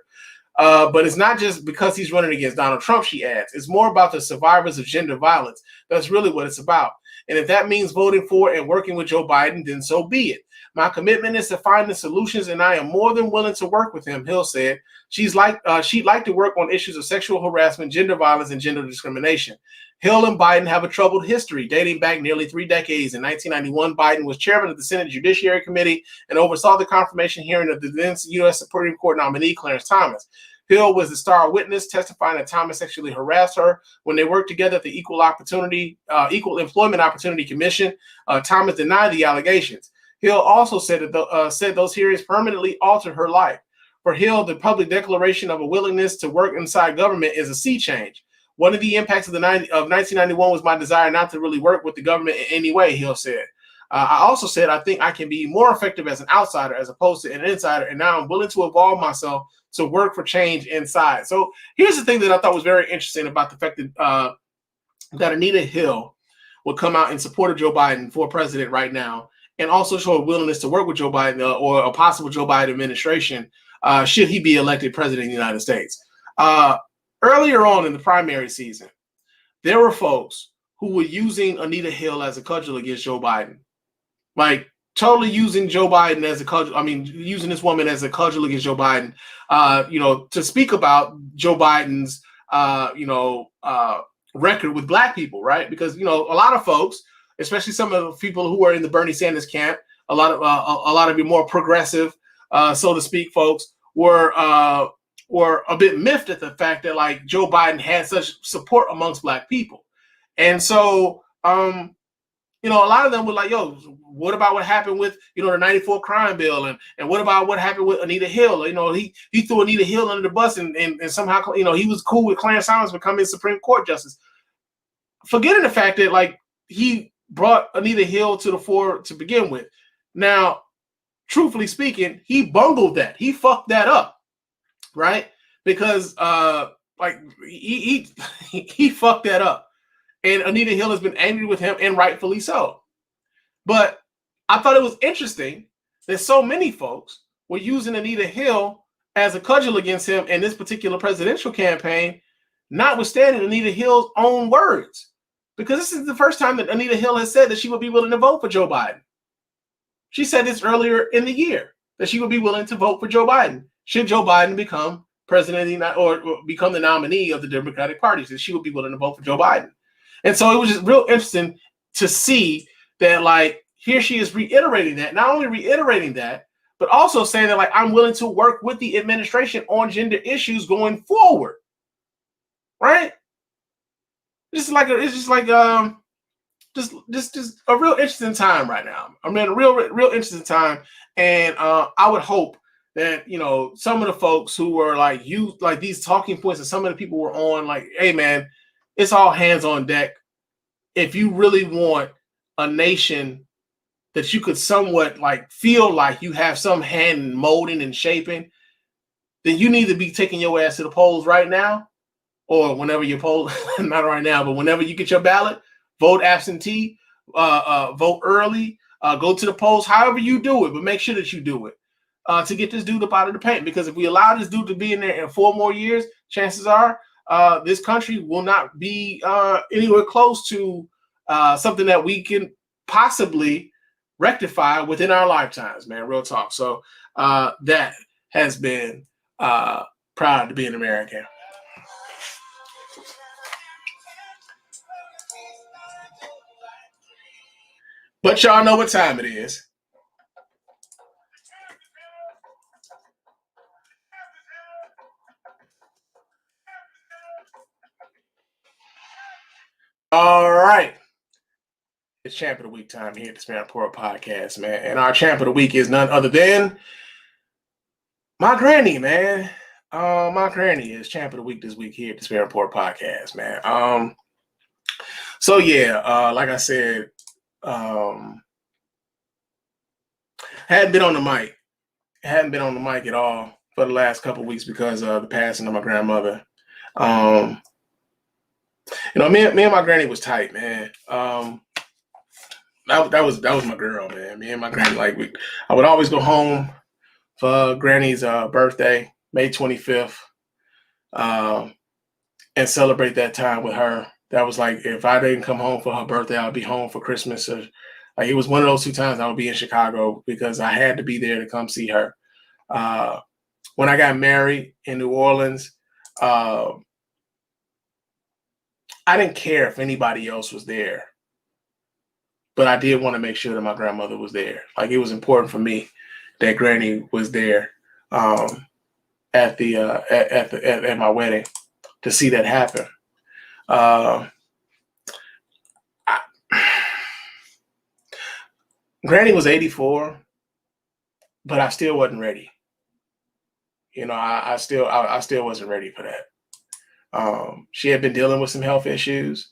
S2: But it's not just because he's running against Donald Trump, she adds. It's more about the survivors of gender violence. That's really what it's about. And if that means voting for and working with Joe Biden, then so be it. My commitment is to find the solutions, and I am more than willing to work with him, Hill said. She'd like to work on issues of sexual harassment, gender violence, and gender discrimination. Hill and Biden have a troubled history dating back nearly 3 decades. In 1991, Biden was chairman of the Senate Judiciary Committee and oversaw the confirmation hearing of the then U.S. Supreme Court nominee Clarence Thomas. Hill was the star witness, testifying that Thomas sexually harassed her when they worked together at the Equal Employment Opportunity Commission. Thomas denied the allegations. Hill also said that those hearings permanently altered her life. For Hill, the public declaration of a willingness to work inside government is a sea change. One of the impacts of 1991 was my desire not to really work with the government in any way, Hill said. I also said I think I can be more effective as an outsider as opposed to an insider, and now I'm willing to evolve myself to work for change inside. So here's the thing that I thought was very interesting about the fact that Anita Hill would come out in support of Joe Biden for president right now, and also show a willingness to work with Joe Biden or a possible Joe Biden administration should he be elected president of the United States. Earlier on in the primary season, there were folks who were using Anita Hill as a cudgel against Joe Biden. Like, totally using Joe Biden as a cudgel. I mean, using this woman as a cudgel against Joe Biden, to speak about Joe Biden's, record with black people, right? Because, a lot of folks, especially some of the people who are in the Bernie Sanders camp, a lot of your more progressive, so to speak, folks were a bit miffed at the fact that like Joe Biden had such support amongst black people. And so, a lot of them were like, yo, what about what happened with, the 94 crime bill? And what about what happened with Anita Hill? He threw Anita Hill under the bus and somehow, he was cool with Clarence Thomas becoming Supreme Court justice. Forgetting the fact that like he brought Anita Hill to the fore to begin with. Now, truthfully speaking, he bungled that. He fucked that up, right? Because he fucked that up. And Anita Hill has been angry with him, and rightfully so. But I thought it was interesting that so many folks were using Anita Hill as a cudgel against him in this particular presidential campaign, notwithstanding Anita Hill's own words. Because this is the first time that Anita Hill has said that she would be willing to vote for Joe Biden. She said this earlier in the year, that she would be willing to vote for Joe Biden should Joe Biden become president or become the nominee of the Democratic Party, that she would be willing to vote for Joe Biden. And so it was just real interesting to see that, like, here she is reiterating that, not only reiterating that, but also saying that, like, I'm willing to work with the administration on gender issues going forward. Right? It's just a real interesting time right now. I mean, a real interesting time. And I would hope that, some of the folks who were like these talking points and some of the people were on like, hey man, it's all hands on deck. If you really want a nation that you could somewhat like feel like you have some hand in molding and shaping, then you need to be taking your ass to the polls right now, or whenever your poll, not right now, but whenever you get your ballot, vote absentee, vote early, go to the polls, however you do it, but make sure that you do it to get this dude up out of the paint. Because if we allow this dude to be in there in 4 more years, chances are this country will not be anywhere close to something that we can possibly rectify within our lifetimes, man. Real talk. So that has been proud to be an American. But y'all know what time it is. All right. It's Champ of the Week time here at the Spann Podcast, man. And our Champ of the Week is none other than my granny, man. My granny is Champ of the Week this week here at the Spann Podcast, man. So yeah, like I said, hadn't been on the mic at all for the last couple of weeks because of the passing of my grandmother. Me and my granny was tight, man. That was my girl, man. Me and my granny, I would always go home for Granny's birthday, May 25th, and celebrate that time with her. that was like, if I didn't come home for her birthday, I'll be home for Christmas. Or like, it was one of those 2 times I would be in Chicago because I had to be there to come see her. When I got married in New Orleans, I didn't care if anybody else was there, but I did want to make sure that my grandmother was there. Like, it was important for me that Granny was there at my wedding to see that happen. Granny was 84, but I still wasn't ready. You know, I still wasn't ready for that. She had been dealing with some health issues.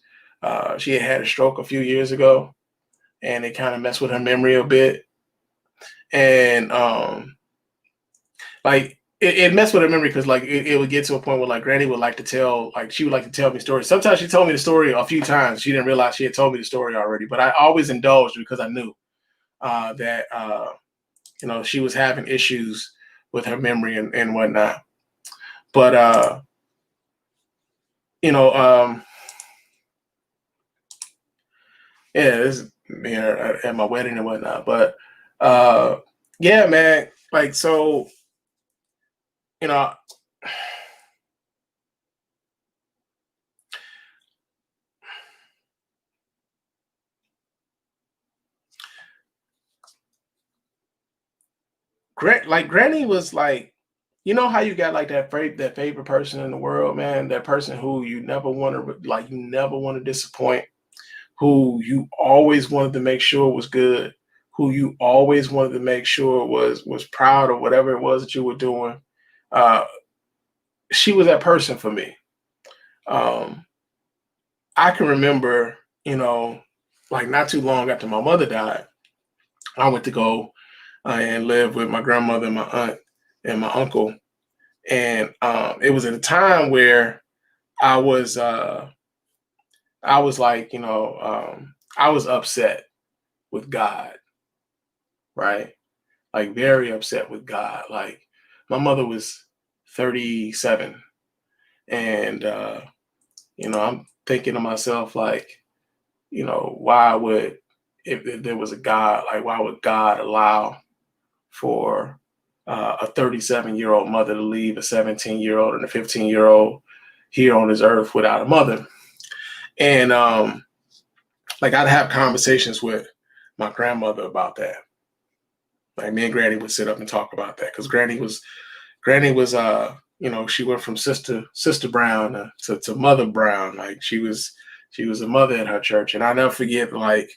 S2: She had a stroke a few years ago, and it kind of messed with her memory a bit. And like it messed with her memory because like it would get to a point where like Granny would like to tell, like she would like to tell me stories. Sometimes she told me the story a few times. She didn't realize she had told me the story already, but I always indulged because I knew that you know, she was having issues with her memory and whatnot. But you know, yeah, this is, you know, at my wedding and whatnot. But yeah, man, like, so, you know, like Granny was like, you know how you got like that favorite person in the world, man, that person who you never want to disappoint, who you always wanted to make sure was good, who you always wanted to make sure was proud of whatever it was that you were doing. She was that person for me. I can remember, you know, like not too long after my mother died, I went to go and live with my grandmother and my aunt and my uncle. And it was at a time where I was like, you know, I was upset with God, right? Like very upset with God. Like my mother was 37, and you know, I'm thinking to myself, like, you know, why would, if there was a God, like why would God allow for a 37-year-old mother to leave a 17-year-old and a 15-year-old here on this earth without a mother? And like I'd have conversations with my grandmother about that. Like me and Granny would sit up and talk about that because Granny was you know, she went from sister Brown to Mother Brown. Like she was a mother in her church. And I never forget, like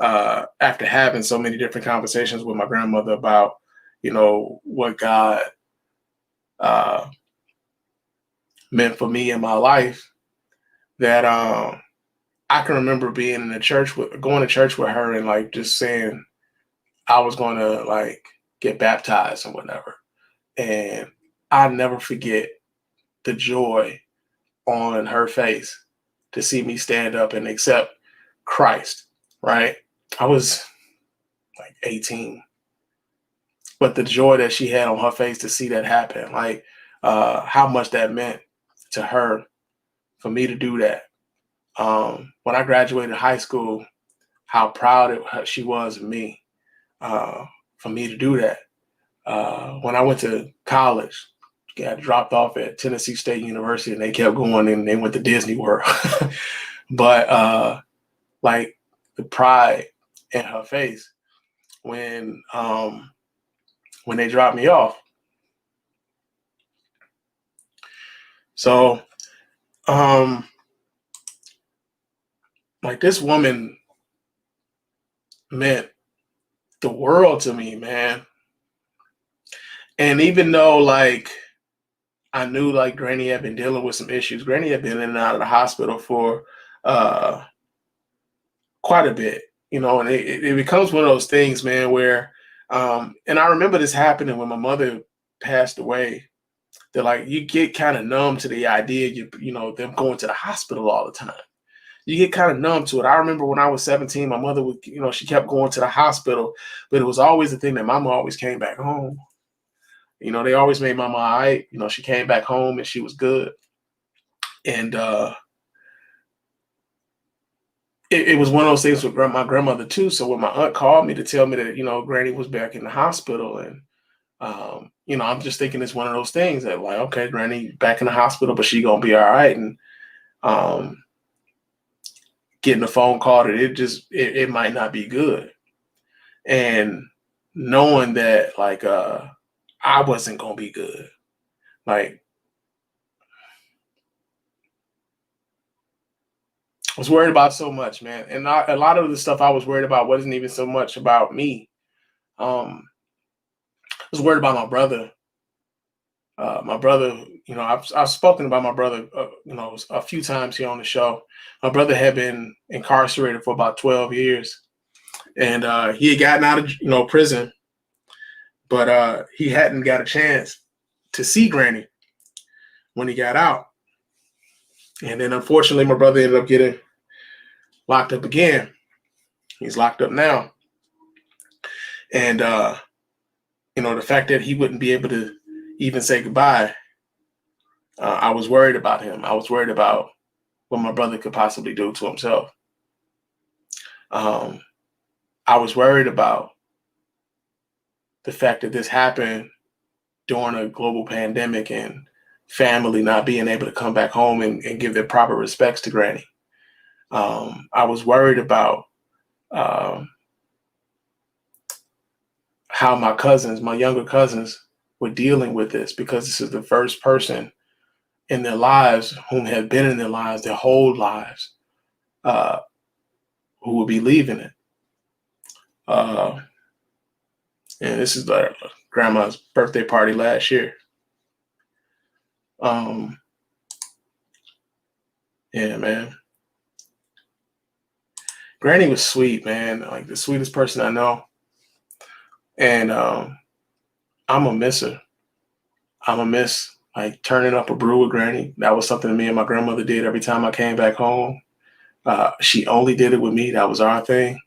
S2: after having so many different conversations with my grandmother about, you know, what God meant for me in my life, that I can remember being in the church going to church with her and like just saying I was going to like get baptized and whatever. And I'll never forget the joy on her face to see me stand up and accept Christ, right? I was like 18, but the joy that she had on her face to see that happen, like how much that meant to her for me to do that. When I graduated high school, how proud she was of me for me to do that. When I went to college, got dropped off at Tennessee State University, and they kept going and they went to Disney World. But like the pride in her face when they dropped me off. So like this woman meant the world to me, man. And even though like I knew like Granny had been dealing with some issues, Granny had been in and out of the hospital for quite a bit, you know, and it becomes one of those things, man, where and I remember this happening when my mother passed away, that like you get kind of numb to the idea, you know, them going to the hospital all the time. You get kind of numb to it. I remember when I was 17, my mother would, you know, she kept going to the hospital, but it was always the thing that mama always came back home. You know, they always made mama all right. You know, she came back home and she was good. And it was one of those things with my grandmother too. So when my aunt called me to tell me that, Granny was back in the hospital, and I'm just thinking it's one of those things that, like, okay, Granny back in the hospital, but she gonna be all right. And getting a phone call that it might not be good, and knowing that, like, I wasn't gonna be good, like. I was worried about so much, man. And a lot of the stuff I was worried about wasn't even so much about me. I was worried about my brother. I've spoken about my brother, a few times here on the show. My brother had been incarcerated for about 12 years, and he had gotten out of, prison, but he hadn't got a chance to see Granny when he got out. And then, unfortunately, my brother ended up getting locked up again. He's locked up now. And, the fact that he wouldn't be able to even say goodbye, I was worried about him. I was worried about what my brother could possibly do to himself. I was worried about the fact that this happened during a global pandemic and family not being able to come back home and give their proper respects to Granny. I was worried about how my younger cousins were dealing with this, because this is the first person in their lives whom had been in their lives their whole lives who will be leaving it. And this is grandma's birthday party last year. Yeah, man. Granny was sweet, man. Like the sweetest person I know. And I'm gonna miss her. I'm gonna miss like turning up a brew with Granny. That was something me and my grandmother did every time I came back home. She only did it with me. That was our thing.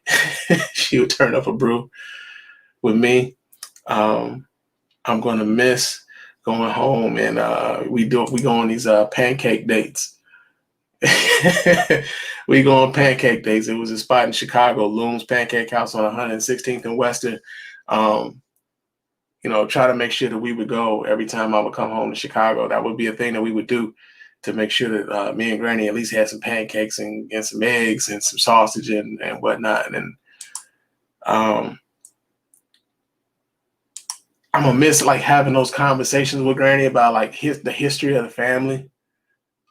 S2: She would turn up a brew with me. I'm gonna miss going home, and we go on these pancake dates. We go on pancake dates. It was a spot in Chicago, Loom's Pancake House on 116th and Western. Try to make sure that we would go every time I would come home to Chicago. That would be a thing that we would do to make sure that me and Granny at least had some pancakes and some eggs and some sausage and whatnot. And I'm gonna miss like having those conversations with Granny about like the history of the family.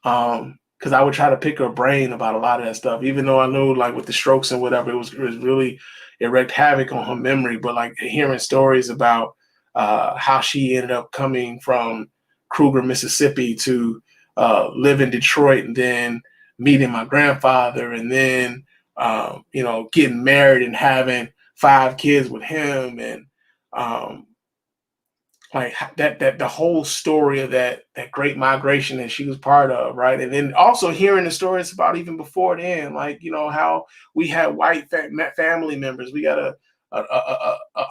S2: Because I would try to pick her brain about a lot of that stuff, even though I knew like with the strokes and whatever, it was really, it wreaked havoc on her memory. But like hearing stories about how she ended up coming from Kruger, Mississippi to live in Detroit, and then meeting my grandfather, and then getting married and having 5 kids with him, and like that the whole story of that great migration that she was part of, right? And then also hearing the stories about even before then, like how we had white family members. We got a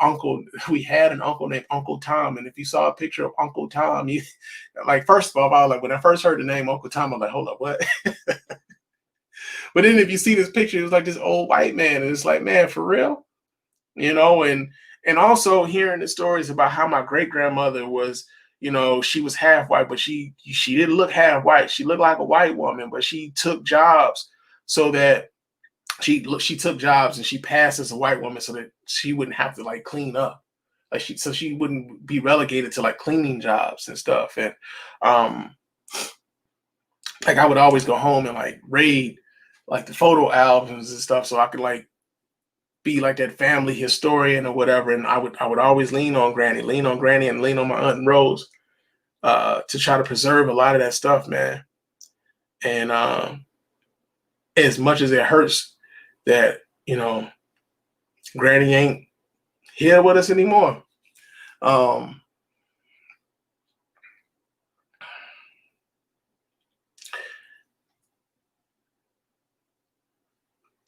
S2: uncle. We had an uncle named Uncle Tom, and if you saw a picture of Uncle Tom, you like, first of all, I was like, when I first heard the name Uncle Tom, I'm like, hold up, what? But then if you see this picture, it was like this old white man, and it's like, man, for real, and also hearing the stories about how my great grandmother was, she was half white, but she didn't look half white. She looked like a white woman, but she took jobs so that she took jobs and she passed as a white woman so that she wouldn't have to like clean up, like she wouldn't be relegated to like cleaning jobs and stuff. And like I would always go home and like raid like the photo albums and stuff so I could like be like that family historian or whatever. And I would always lean on Granny and lean on my Aunt Rose to try to preserve a lot of that stuff, man. And as much as it hurts that, Granny ain't here with us anymore,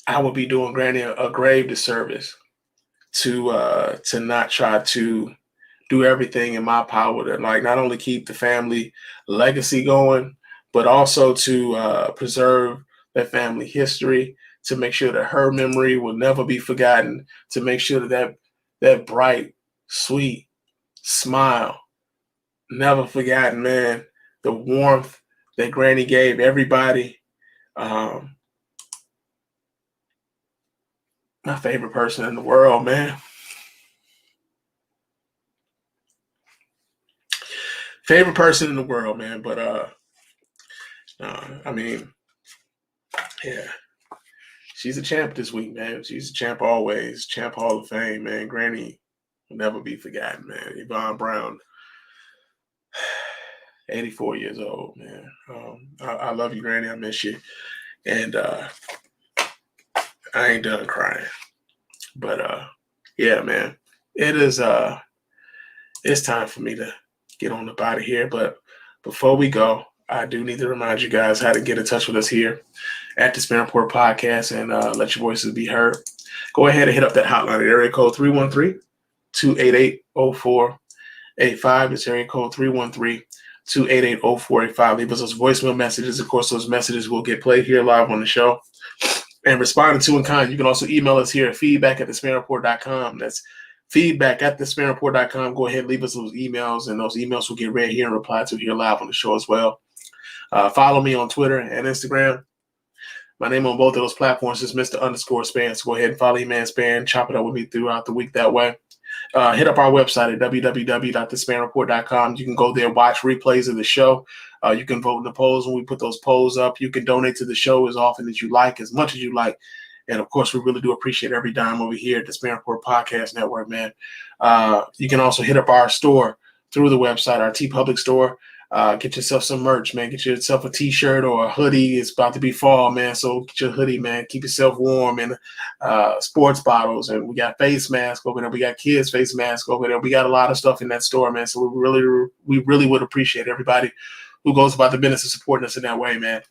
S2: I would be doing Granny a grave disservice to not try to do everything in my power to like not only keep the family legacy going, but also to preserve their family history, to make sure that her memory will never be forgotten, to make sure that bright, sweet smile, never forgotten, man. The warmth that Granny gave everybody. My favorite person in the world, man. Favorite person in the world, man. But I mean, yeah, she's a champ this week, man. She's a champ always. Champ Hall of Fame, man. Granny will never be forgotten, man. Yvonne Brown, 84 years old, man. I love you, Granny. I miss you. And I ain't done crying. But yeah, man. It is it's time for me to get on up out of here. But before we go, I do need to remind you guys how to get in touch with us here at the Spann Report Podcast and let your voices be heard. Go ahead and hit up that hotline at area code 313-288-0485. It's area code 313-288-0485. Leave us those voicemail messages. Of course, those messages will get played here live on the show and responded to in kind. You can also email us here at feedback@thespannreport.com. That's feedback@thespannreport.com. Go ahead and leave us those emails, and those emails will get read here and replied to here live on the show as well. Follow me on Twitter and Instagram. My name on both of those platforms is Mr._Spann. So go ahead and follow me, man, Spann. Chop it up with me throughout the week that way. Hit up our website at www.thespannreport.com. You can go there, watch replays of the show. You can vote in the polls when we put those polls up. You can donate to the show as often as you like, as much as you like. And, of course, we really do appreciate every dime over here at the Spann Report Podcast Network, man. You can also hit up our store through the website, our TeePublic store. Get yourself some merch, man. Get yourself a T-shirt or a hoodie. It's about to be fall, man, so get your hoodie, man. Keep yourself warm, and sports bottles. And we got face masks over there. We got kids' face masks over there. We got a lot of stuff in that store, man. So we really would appreciate everybody who goes about the business of supporting us in that way, man.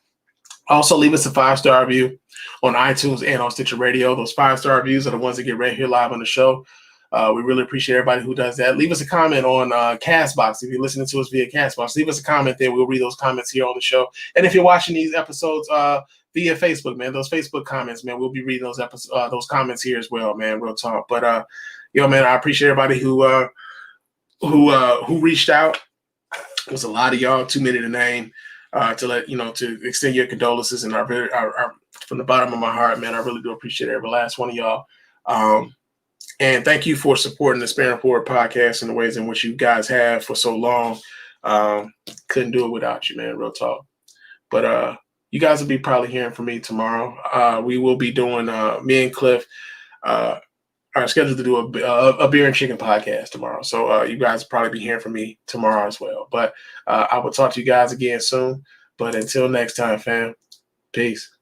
S2: Also, leave us a 5-star review on iTunes and on Stitcher Radio. Those 5-star reviews are the ones that get read here live on the show. We really appreciate everybody who does that. Leave us a comment on Castbox. If you're listening to us via Castbox, leave us a comment there. We'll read those comments here on the show. And if you're watching these episodes via Facebook, man, those Facebook comments, man, we'll be reading those comments here as well, man. Real talk. But man, I appreciate everybody who reached out. It was a lot of y'all, too many to name. To extend your condolences, and our from the bottom of my heart, man, I really do appreciate every last one of y'all. And thank you for supporting the Spann Report Podcast in the ways in which you guys have for so long. Couldn't do it without you, man. Real talk. But you guys will be probably hearing from me tomorrow. We will be doing me and Cliff are scheduled to do a beer and chicken podcast tomorrow. So you guys will probably be hearing from me tomorrow as well. But I will talk to you guys again soon. But until next time, fam, peace.